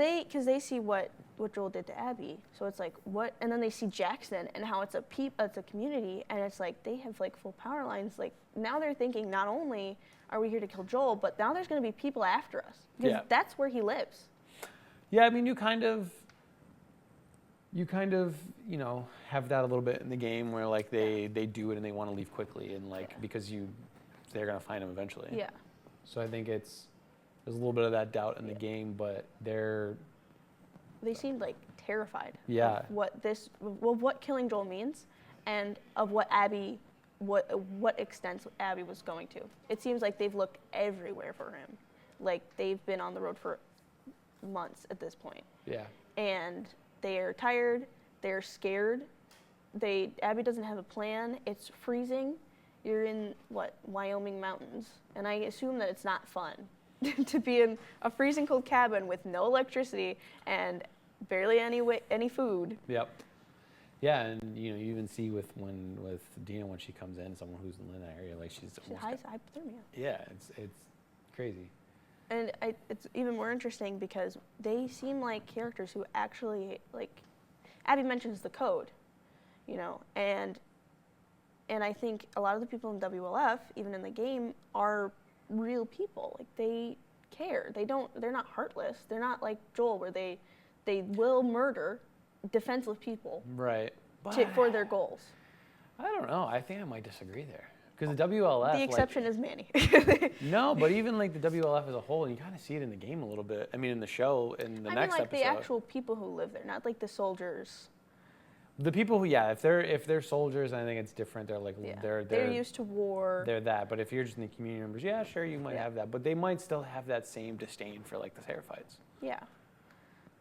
they see what Joel did to Abby, so it's like what, and then they see Jackson and how it's a community, and it's like they have like full power lines. Like now they're thinking not only are we here to kill Joel, but now there's going to be people after us because that's where he lives. Yeah, I mean you kind of you know have that a little bit in the game where like they do it and they want to leave quickly and like because they're going to find him eventually. Yeah. So I think there's a little bit of that doubt in the game, but they seemed like terrified of what killing Joel means and of what extent Abby was going to. It seems like they've looked everywhere for him. Like they've been on the road for months at this point. Yeah. And they're tired, they're scared. Abby doesn't have a plan. It's freezing. You're in Wyoming mountains, and I assume that it's not fun to be in a freezing cold cabin with no electricity and barely any food. Yep. Yeah, and you even see with Dina when she comes in, someone who's in that area, like she's high hypothermia. Yeah, it's crazy. And it's even more interesting because they seem like characters who actually like. Abby mentions the code, and I think a lot of the people in WLF, even in the game, are real people. Like they care. They're not heartless. They're not like Joel, where they will murder defenseless people. Right. For their goals. I don't know. I think I might disagree there. Because the WLF. The exception is Manny. No, but even like the WLF as a whole, and you kind of see it in the game a little bit. I mean, in the show, in the next episode. The actual people who live there, not like the soldiers. The people who, if they're soldiers, I think it's different. They're like they're used to war. They're that. But if you're just in the community members, sure, you might have that. But they might still have that same disdain for like the Seraphites. Yeah,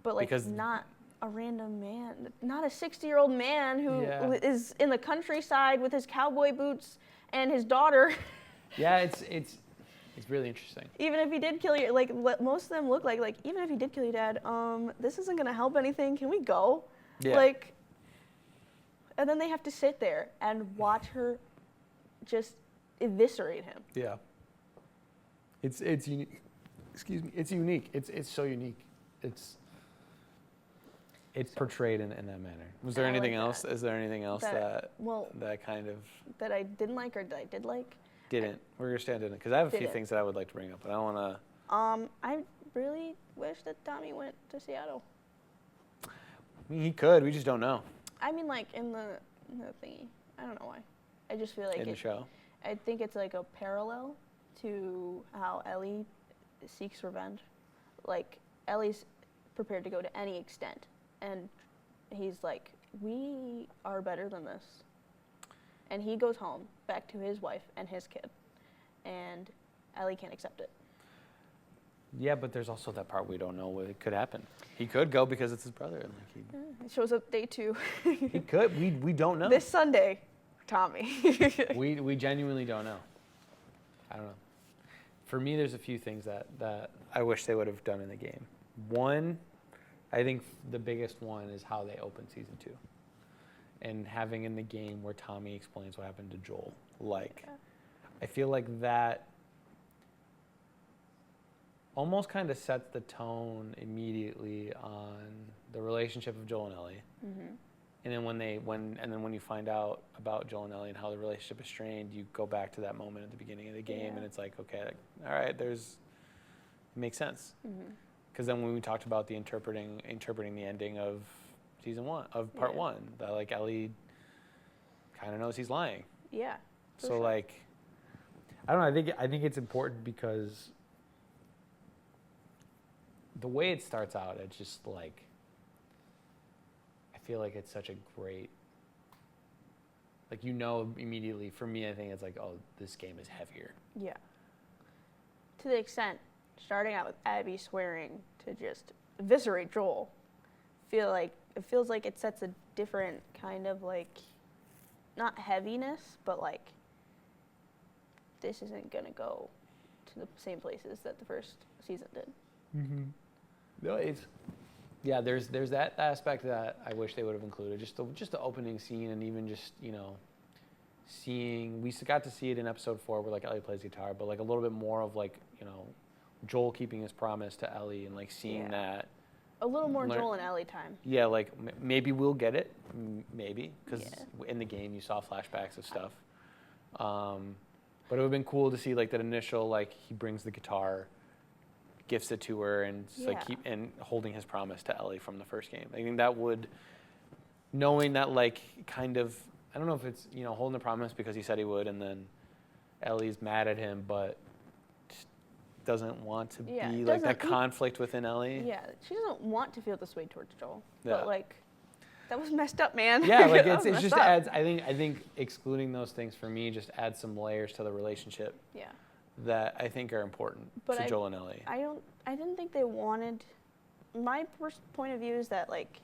but like not a random man, not a 60-year-old man who is in the countryside with his cowboy boots and his daughter. Yeah, it's really interesting. Even if he did kill you, like what most of them look like even if he did kill your dad, this isn't gonna help anything. Can we go? Yeah. Like, and then they have to sit there and watch her just eviscerate him. Yeah. It's unique. Excuse me. It's unique. It's so unique. It's portrayed in that manner. Was there anything else? Is there anything else that kind of that I didn't like or that I did like? Didn't. We're gonna stand in it because I have a few things that I would like to bring up, but I don't want to. I really wish that Tommy went to Seattle. I mean, he could. We just don't know. I mean, like in the thingy. I don't know why. I just feel like in the show. I think it's like a parallel to how Ellie seeks revenge. Like Ellie's prepared to go to any extent, and he's like, "We are better than this." And he goes home back to his wife and his kid, and Ellie can't accept it. Yeah, but there's also that part we don't know what could happen. He could go because it's his brother. And he shows up day 2. He could. We don't know. This Sunday, Tommy. we genuinely don't know. I don't know. For me, there's a few things that I wish they would have done in the game. One, I think the biggest one is how they open season 2. And having in the game where Tommy explains what happened to Joel. I feel like that almost kind of sets the tone immediately on the relationship of Joel and Ellie. Mm-hmm. And then when you find out about Joel and Ellie and how the relationship is strained, you go back to that moment at the beginning of the game, and it's like, okay, all right, it makes sense. Because then when we talked about the interpreting the ending of season 1 of part 1, that like Ellie kind of knows he's lying. Yeah. for So sure. like, I don't know. I think it's important because the way it starts out, it's just like, I feel like it's such a great, like, immediately. For me, I think it's like, oh, this game is heavier. Yeah. To the extent, starting out with Abby swearing to just eviscerate Joel, it feels like it sets a different kind of like, not heaviness, but like, this isn't gonna go to the same places that the first season did. Mm-hmm. No, there's that aspect that I wish they would have included. Just the opening scene, and even just seeing, we got to see it in episode 4 where like Ellie plays guitar, but like a little bit more of like Joel keeping his promise to Ellie, and like seeing that. A little more Joel and Ellie time. Yeah, like maybe we'll get it, maybe, because in the game you saw flashbacks of stuff. But it would have been cool to see like that initial, like, he brings the guitar, gifts it to her, and like and holding his promise to Ellie from the first game. I think that would, knowing that, like, kind of, I don't know if it's holding the promise because he said he would, and then Ellie's mad at him, but doesn't want to be like that conflict within Ellie. Yeah, she doesn't want to feel this way towards Joel. But like, that was messed up, man. Yeah, like it just adds. I think excluding those things for me just adds some layers to the relationship. Yeah. That I think are important to Joel and Ellie. I didn't think they wanted. My point of view is that like,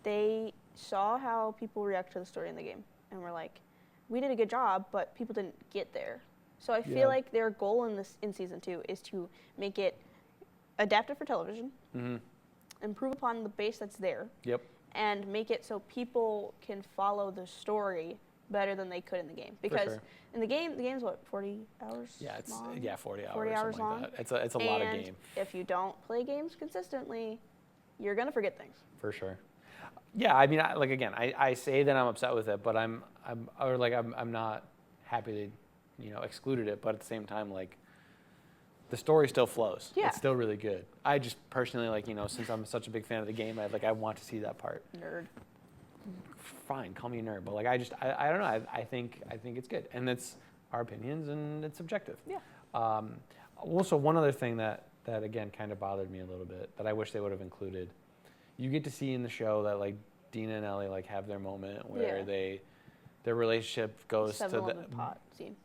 they saw how people react to the story in the game, and were like, we did a good job, but people didn't get there. So I feel like their goal in season 2 is to make it adapted for television, improve upon the base that's there, and make it so people can follow the story better than they could in the game. Because in the game's what, 40 hours? Yeah, it's long? 40 hours. 40 hours long. Like that. It's a lot of game. If you don't play games consistently, you're gonna forget things. For sure. Yeah, I mean, I say that I'm upset with it, but I'm not happy to excluded it, but at the same time, like, the story still flows. Yeah. It's still really good. I just personally, like, since I'm such a big fan of the game, I want to see that part. Nerd. Fine, call me a nerd, but like, I don't know. I think it's good, and it's our opinions, and it's subjective. Yeah. Also, one other thing that again kind of bothered me a little bit that I wish they would have included. You get to see in the show that like Dina and Ellie like have their moment where their relationship goes to the pot scene.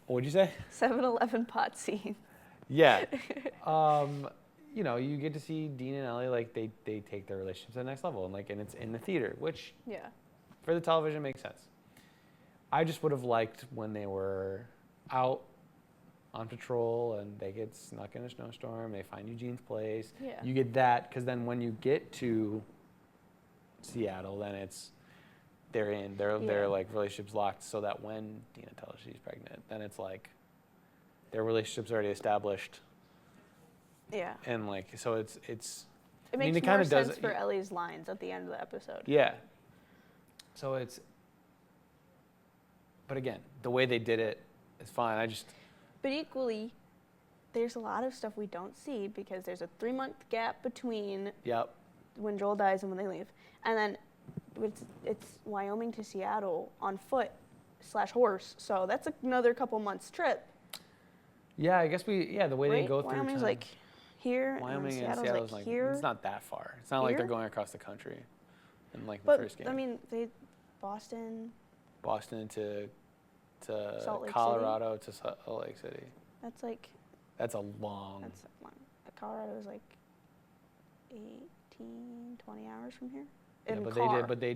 What'd you say? 7-Eleven pot scene. Yeah. You get to see Dean and Ellie, like, they take their relationship to the next level, and it's in the theater, which for the television makes sense. I just would have liked when they were out on patrol and they get snuck in a snowstorm, they find Eugene's place. Yeah. You get that, because then when you get to Seattle, then it's their like relationship's locked, so that when Dina tells she's pregnant, then it's like their relationship's already established. Yeah. And like, so it makes more sense for Ellie's lines at the end of the episode. Yeah. So but again, the way they did it is fine. But equally, there's a lot of stuff we don't see because there's a 3-month gap between when Joel dies and when they leave. And then it's Wyoming to Seattle on foot / horse. So that's another couple months trip. Yeah, I guess the way they go through Wyoming's time. like here, Wyoming and Seattle's like here. It's not that far. It's not like they're going across the country in like the first game. I mean, Boston to Salt Lake Colorado to Salt Lake City. That's like. That's a long. That's long. Colorado is like 20 hours from here. Yeah, but they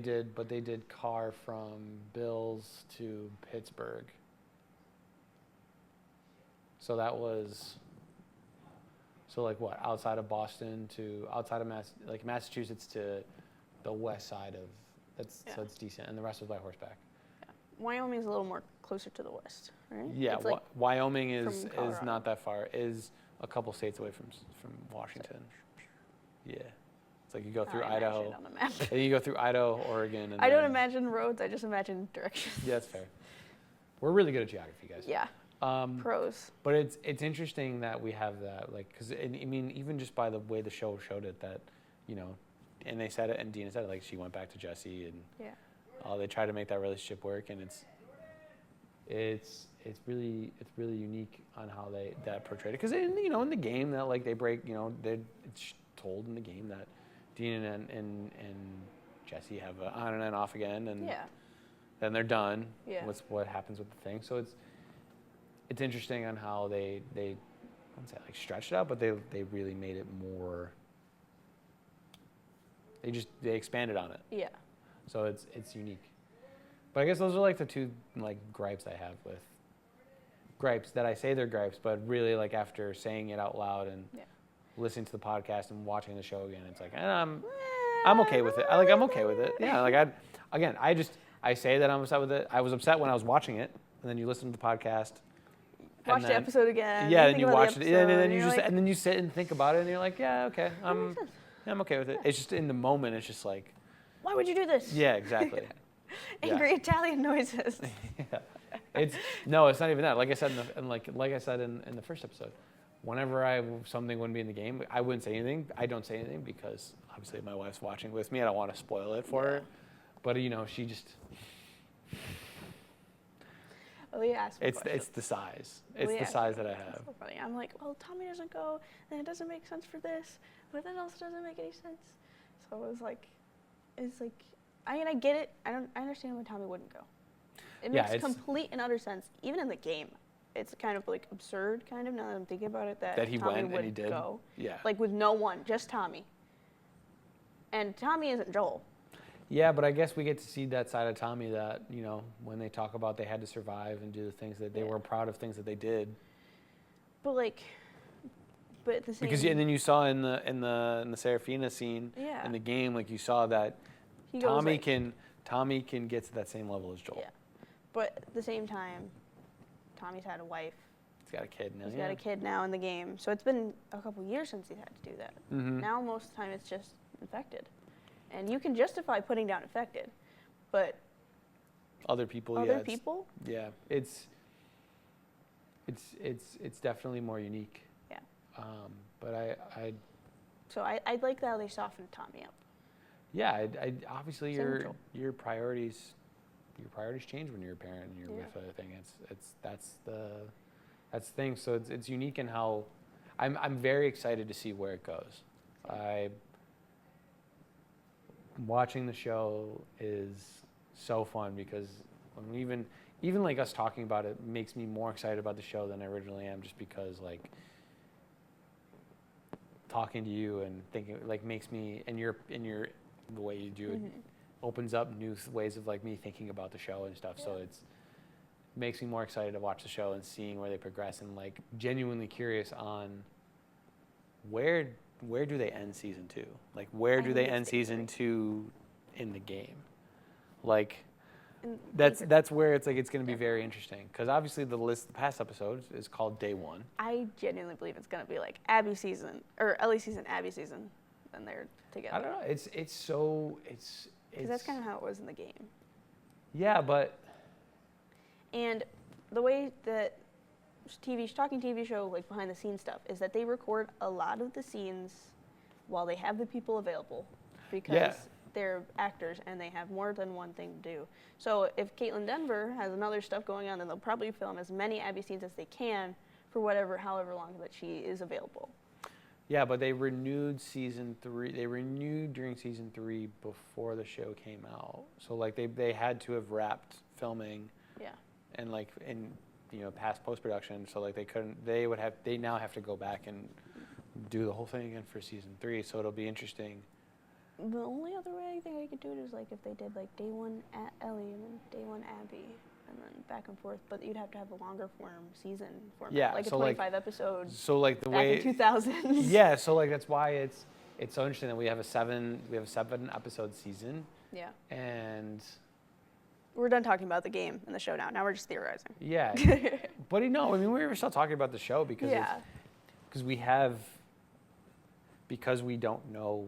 did car from Bills to Pittsburgh. So that was. So like what? Outside of Boston to Massachusetts to the west side of. So it's decent, and the rest was by horseback. Wyoming is a little more closer to the west, right? Yeah, Wyoming is not that far. Is a couple states away from Washington. Yeah, it's like you go through Idaho. And you go through Idaho, Oregon. And I don't imagine roads. I just imagine directions. Yeah, that's fair. We're really good at geography, guys. Yeah. Pros. But it's interesting that we have that, like, because I mean, even just by the way the show showed it, that and they said it, and Dina said it, like, she went back to Jesse, and They try to make that relationship work, and it's really unique on how they portrayed it. Because in the game that like they break, it's told in the game that Dean and Jesse have a on and off again, and then they're done. Yeah. What's what happens with the thing? So it's interesting on how they I wouldn't say like stretched it out, but they really made it more. They expanded on it. Yeah. So it's unique. But I guess those are like the two like gripes I have with gripes that I say they're gripes, but really like after saying it out loud and listening to the podcast and watching the show again, it's like I'm okay with it. I'm okay with it. Yeah, like I say that I'm upset with it. I was upset when I was watching it, and then you listen to the podcast. Watch the episode again. Yeah, and you watch it, and then and then you sit and think about it, and you're like, yeah, okay, I'm okay with it. It's just in the moment, it's just like, why would you do this? Yeah, exactly. Angry Italian noises. Yeah. It's not even that. Like I said in the first episode, whenever something wouldn't be in the game, I wouldn't say anything. I don't say anything because obviously my wife's watching with me. I don't want to spoil it for her. But she just. Leah asked me it's the size. It's the size that I have. It's so funny. I'm like, well, Tommy doesn't go, and it doesn't make sense for this, but it also doesn't make any sense. So it was like, I get it. I understand why Tommy wouldn't go. It makes complete and utter sense, even in the game. It's kind of like absurd, kind of now that I'm thinking about it, that he Tommy went would and he did go. Yeah. Like with no one, just Tommy. And Tommy isn't Joel. Yeah, but I guess we get to see that side of Tommy that, when they talk about they had to survive and do the things that they were proud of things that they did. But at the same and then you saw in the Serafina scene in the game, like you saw that Tommy can get to that same level as Joel. Yeah. But at the same time, Tommy's had a wife. He's got a kid now. He's got a kid now in the game. So it's been a couple years since he's had to do that. Mm-hmm. Now most of the time it's just infected. And you can justify putting down infected, but other people, yeah, it's definitely more unique. Yeah. But So I like how they softened Tommy up. Yeah, obviously your priorities change when you're a parent and you're with other thing. That's the thing. So it's unique in how I'm very excited to see where it goes. Watching the show is so fun because when even like us talking about it makes me more excited about the show than I originally am, just because like talking to you and thinking like makes me and your the way you do it opens up new ways of like me thinking about the show and stuff. So it makes me more excited to watch the show and seeing where they progress and like genuinely curious on where do they end season 2? Like, where do they end season 2 in the game? Like, that's where it's like it's going to be very interesting because obviously the past episodes is called Day 1. I genuinely believe it's going to be like Abby season or Ellie season, Abby season, and they're together. I don't know. It's because that's kind of how it was in the game. Yeah, but and the way that talking TV show, like behind the scenes stuff, is that they record a lot of the scenes while they have the people available because they're actors and they have more than one thing to do. So if Caitlin Denver has another stuff going on, then they'll probably film as many Abby scenes as they can for however long that she is available. Yeah, but they renewed season 3. They renewed during season 3 before the show came out. So like they had to have wrapped filming. Yeah. And like past post-production, so like they now have to go back and do the whole thing again for season 3, so it'll be interesting. The only other way I think I could do it is like if they did like day 1 Ellie and then day 1 Abby and then back and forth, but you'd have to have a longer form season format, like a 25 episodes. So like the back way in 2000s. Yeah, so like that's why it's so interesting that we have a 7 episode season. Yeah. And we're done talking about the game and the show now. Now we're just theorizing. Yeah. But we were still talking about the show because because we don't know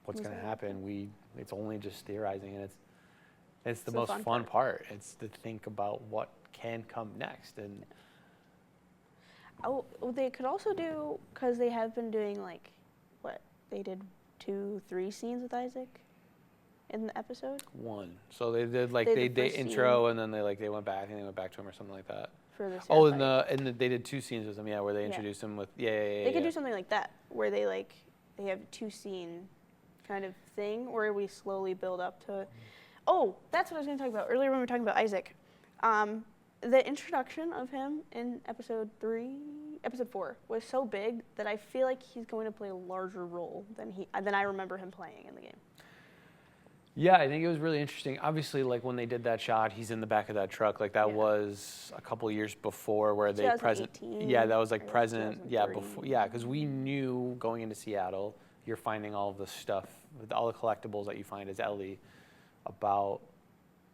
what's going to happen. It's only just theorizing, and it's the most fun part. It's to think about what can come next. And they could also do, because they have been doing like what they did 2-3 scenes with Isaac in the episode? 1. So they did like They they did the did first intro and then they went back and they went back to him or something like that. For the Oh, Seraphite. and they did 2 scenes with him, where they introduced him with They could do something like that, where they have 2-scene kind of thing, where we slowly build up to. Oh, that's what I was going to talk about earlier when we were talking about Isaac. The introduction of him in episode 4 was so big that I feel like he's going to play a larger role than I remember him playing in the game. Yeah, I think it was really interesting. Obviously, like when they did that shot, he's in the back of that truck. Like that was a couple years before where they present. Yeah, that was like present. Yeah, before. Yeah, because we knew going into Seattle, you're finding all of the stuff, all the collectibles that you find as Ellie, about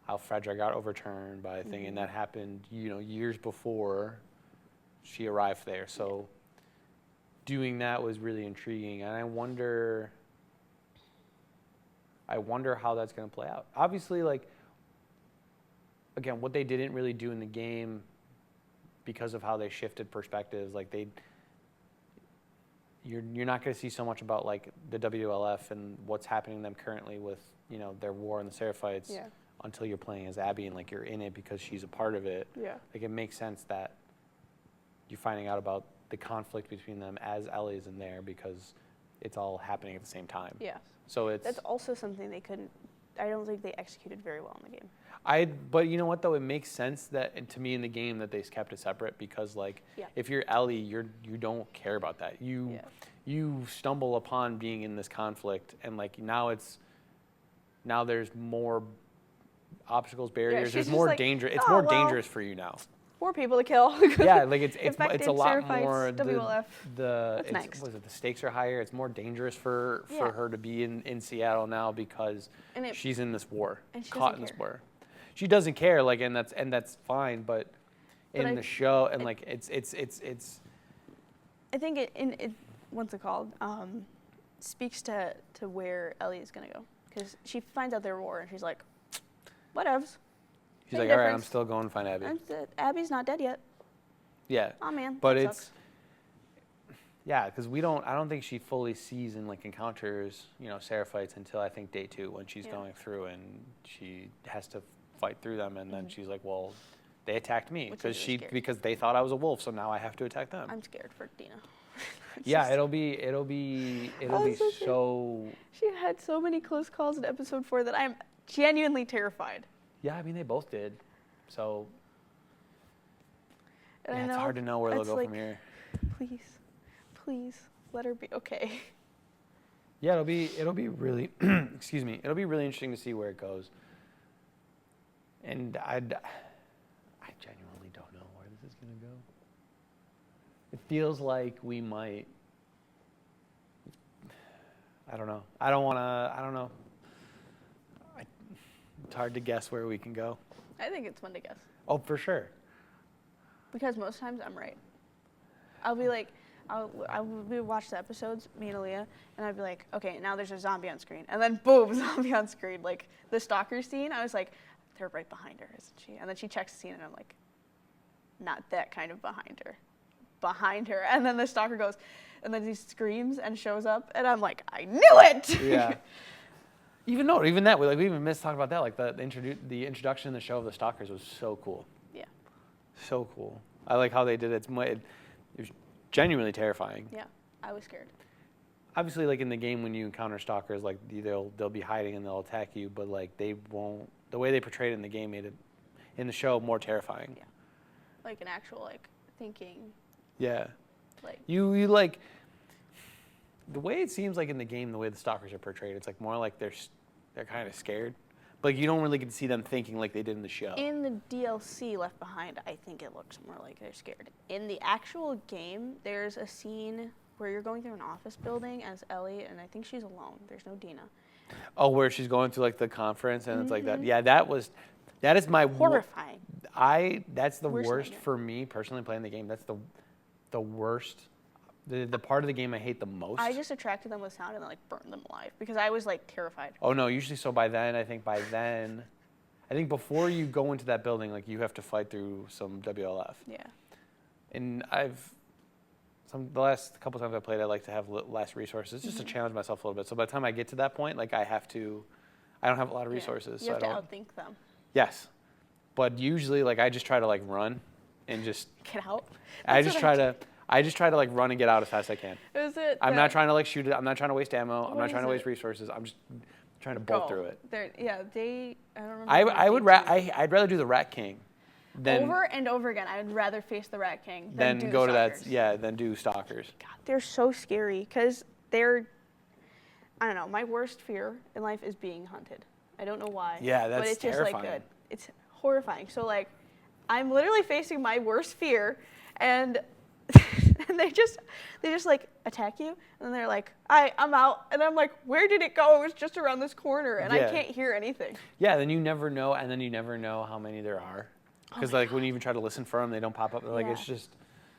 how Frederick got overturned by a thing, and that happened, years before she arrived there. So doing that was really intriguing, and I wonder how that's going to play out. Obviously, like, again, what they didn't really do in the game because of how they shifted perspectives, like you're not going to see so much about like the WLF and what's happening to them currently with, their war and the Seraphites until you're playing as Abby and like you're in it because she's a part of it. Yeah. Like it makes sense that you're finding out about the conflict between them as Ellie's in there because it's all happening at the same time. Yeah. So that's also something I don't think they executed very well in the game. But you know what though, it makes sense that to me in the game that they kept it separate because like if you're Ellie, you don't care about that. You stumble upon being in this conflict and like now there's more obstacles, barriers. There's more danger. It's more dangerous for you now. More people to kill. Yeah, like it's a lot Seraphites, more. WLF. The stakes are higher. It's more dangerous for her to be in Seattle now because she's in this war, caught in this war. She doesn't care, like, and that's fine. But in the show, and like it's. I think it what's it called? Speaks to where Ellie is gonna go because she finds out their war and she's like, whatevs. She's like, all right, I'm still going to find Abby. Abby's not dead yet. Yeah. Oh man. But sucks. Because I don't think she fully sees and like encounters, Seraphites until I think day 2 when she's going through and she has to fight through them and then she's like, well, they attacked me because they thought I was a wolf, so now I have to attack them. I'm scared for Dina. It'll be so. She had so many close calls in episode 4 that I'm genuinely terrified. Yeah, I mean they both did, so. And it's hard to know where they'll go from here. Please, let her be okay. Yeah, it'll be really, excuse me, it'll be really interesting to see where it goes. And I genuinely don't know where this is gonna go. It feels like we might. I don't know. I don't know. It's hard to guess where we can go. I think it's fun to guess. Oh, for sure. Because most times I'm right. I'll be like, we watch the episodes, me and Aaliyah, and I'd be like, okay, now there's a zombie on screen. And then boom, zombie on screen. Like the stalker scene, I was like, they're right behind her, isn't she? And then she checks the scene and I'm like, not that kind of behind her. Behind her. And then the stalker goes, and then he screams and shows up, and I'm like, I knew it! Yeah. Even that, we even missed talking about that. Like the introduction in the show of the stalkers was so cool. Yeah. So cool. I like how they did it. It was genuinely terrifying. Yeah, I was scared. Obviously, like in the game, when you encounter stalkers, like they'll be hiding and they'll attack you, but like they won't. The way they portrayed it in the game made it, in the show, more terrifying. Yeah. Like an actual thinking. Yeah. Like you like. The way it seems like in the game, the way the stalkers are portrayed, it's like more like they're kind of scared. But like you don't really get to see them thinking like they did in the show. In the DLC Left Behind, I think it looks more like they're scared. In the actual game, there's a scene where you're going through an office building as Ellie, and I think she's alone. There's no Dina. Oh, where she's going to like the conference and it's like that. Yeah, that is my horrifying. That's the worst for me personally playing the game. That's the worst. The part of the game I hate the most. I just attracted them with sound and then burned them alive because I was terrified. Oh no, usually so by then, I think before you go into that building, like you have to fight through some WLF. Yeah. And the last couple times I played, I like to have less resources just to challenge myself a little bit. So by the time I get to that point, like I have to I don't have a lot of Yeah. resources. You So have I to don't. outthink them. Yes, but usually like I just try to like run and just Get out. I That's just what try did. to I just try to like run and get out as fast as I can. Is it? I'm not trying to like shoot it. I'm not trying to waste ammo. I'm What not trying is to waste it? resources. I'm just trying to bolt through it. Yeah, they. I don't remember. I would I'd rather do the Rat King than over and over again. I would rather face the Rat King than do go the to that stalkers. than do stalkers. God, they're so scary because they're. I don't know. My worst fear in life is being hunted. I don't know why. Yeah, but that's it's just terrifying. like it's horrifying. So like, I'm literally facing my worst fear, and and they just like attack you, and then they're like, I'm out, and I'm like, where did it go? It was just around this corner, and I Yeah. can't hear anything. Yeah, then you never know, and then you never know how many there are, because my like when you even try to listen for them, they don't pop up. Like Yeah. it's just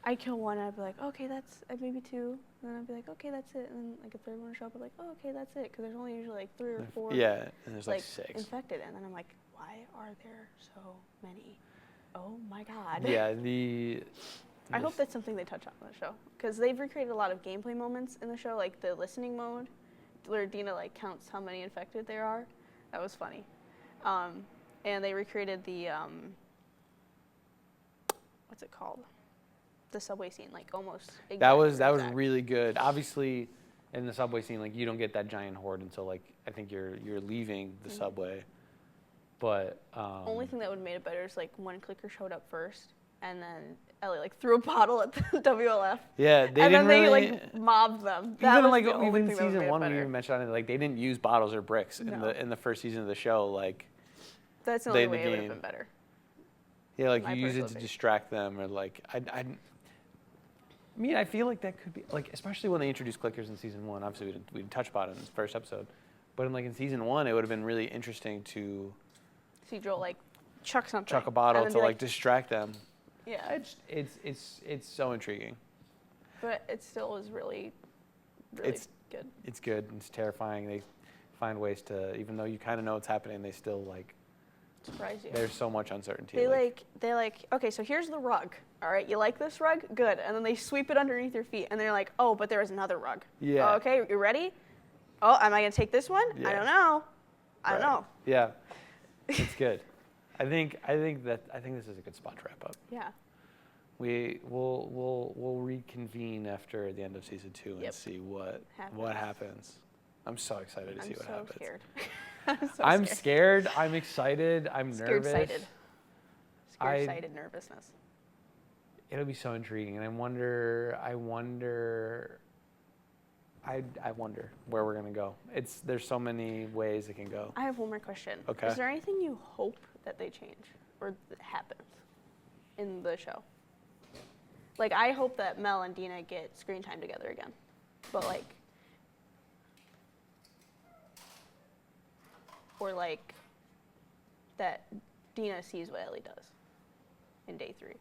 I kill one, I'd be like, okay, that's maybe two. And then I'd be like, okay, that's it. And then like a third one would show up, I'd be like, oh, okay, that's it. Because there's only usually like 3 or 4 yeah, and there's like 6. infected. And then I'm like, why are there so many? Oh my God. Yeah, I hope that's something they touch on in the show. Because they've recreated a lot of gameplay moments in the show, like the listening mode, where Dina like counts how many infected there are. That was funny. And they recreated the, what's it called? The subway scene, like almost. that was exact. really good. Obviously, in the subway scene, like you don't get that giant horde until like I think you're leaving the subway. But Only thing that would have made it better is like one clicker showed up first, and then Ellie like threw a bottle at the WLF. yeah, they and didn't then they really, like mobbed them. That even was like the only even thing that would season made it 1 we better. even mentioned on it, like they didn't use bottles or bricks No. in the first season of the show. Like That's the they- only the way it would have game. been better. yeah, like My you use it personal to opinion. distract them or like I mean, I feel like that could be like, especially when they introduced clickers in season 1. Obviously, we didn't touch upon it in the first episode, but in season 1, it would have been really interesting to See Joel like chuck something. chuck a bottle and to then be like distract them. yeah. It's so intriguing. But it still is really, really It's- good. It's good. It's terrifying. They find ways to, even though you kind of know what's happening, they still like. Surprise you. There's so much uncertainty. They like, okay, so here's the rug. All right, you like this rug? Good. And then they sweep it underneath your feet, and they're like, oh, but there is another rug. Yeah. Oh, okay, you ready? Oh, am I gonna take this one? Yeah. I don't know. I don't Right. know. Yeah, it's good. I think this is a good spot to wrap up. Yeah. We'll reconvene after the end of season 2 and Yep. see what happens. I'm so excited to see what happens. Scared. I'm scared. I'm excited. I'm nervous. Scared-sighted. I- Scared-sighted nervousness. It'll be so intriguing, and I wonder where we're gonna go. There's so many ways it can go. I have one more question. Okay. Is there anything you hope that they change or that happens in the show? Like, I hope that Mel and Dina get screen time together again. But, like, or, like, that Dina sees what Ellie does in day 3.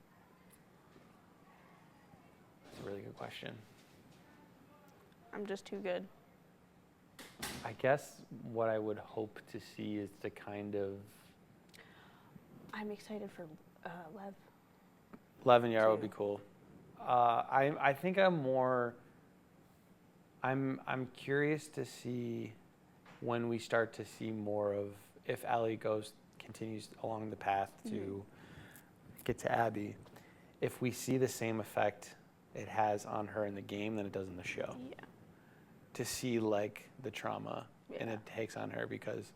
That's a really good question. I'm just too good. I guess what I would hope to see is the kind of I'm excited for Lev. Lev and Yara would Too. be cool. I think I'm curious to see when we start to see more of if Ellie continues along the path to get to Abby, if we see the same effect it has on her in the game than it does in the show. Yeah. To see like the trauma and it takes on her, because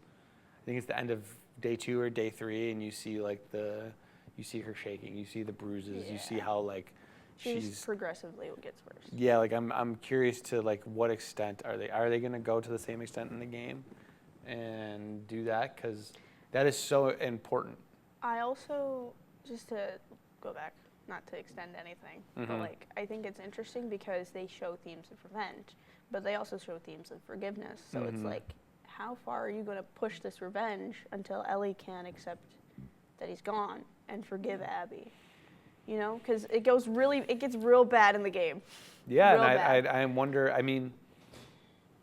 I think it's the end of day 2 or day 3 and you see like you see her shaking, you see the bruises, you see how like she's progressively what gets worse. yeah, like I'm curious to like what extent are they going to go to the same extent in the game and do that, because that is so important. I also, just to go back, not to extend anything, but like I think it's interesting because they show themes of revenge, but they also show themes of forgiveness. So it's like, how far are you going to push this revenge until Ellie can accept that he's gone and forgive Abby? You know, because it gets real bad in the game. Yeah, Real and bad. I wonder. I mean,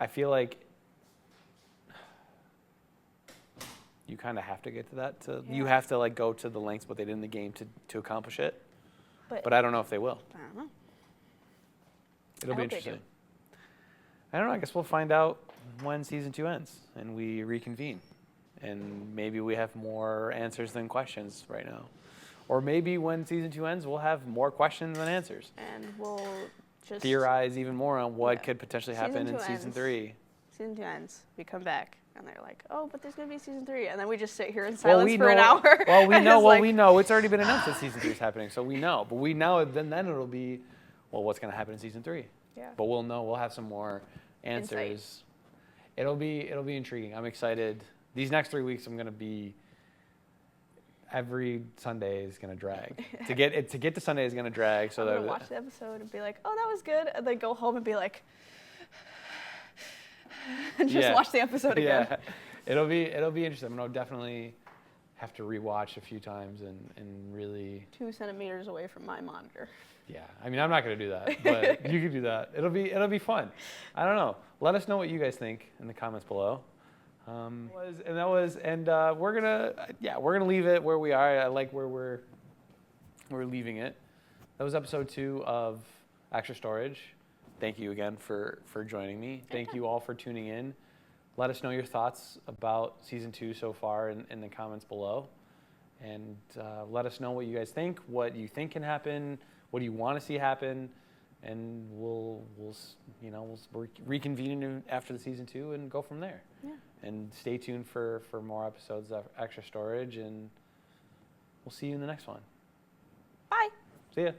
I feel like you kind of have to get to that. You have to like go to the lengths what they did in the game to accomplish it. But I don't know if they will. I don't know. It'll I be hope they interesting. I don't know. I guess we'll find out when season 2 ends and we reconvene. And maybe we have more answers than questions right now. Or maybe when season 2 ends, we'll have more questions than answers. And we'll just theorize even more on what could potentially happen in season 3. Season 2 ends. We come back, and they're like, "Oh, but there's gonna be season 3," and then we just sit here in silence for an hour. Well, we know. Well, we know it's already been announced that season 3 is happening, so we know. But we know then it'll be, well, what's gonna happen in season 3? Yeah. But we'll know. We'll have some more answers. Insight. It'll be intriguing. I'm excited. These next 3 weeks, I'm gonna be. Every Sunday is gonna drag. to get to Sunday is gonna drag. So I'm that gonna watch the episode and be like, "Oh, that was good," and then go home and be like, and just watch the episode again. Yeah, it'll be interesting. I'm gonna definitely have to rewatch a few times and really. 2 centimeters away from my monitor. Yeah, I mean, I'm not gonna do that, but you can do that. It'll be fun. I don't know. Let us know what you guys think in the comments below. We're gonna leave it where we are. I like where we're leaving it. That was episode 2 of Extra Storage. Thank you again for joining me. Thank you all for tuning in. Let us know your thoughts about season 2 so far in the comments below, and let us know what you guys think. What you think can happen. What do you want to see happen? And we'll reconvene after the season 2 and go from there. Yeah. And stay tuned for more episodes of Extra Storage, and we'll see you in the next one. Bye. See ya.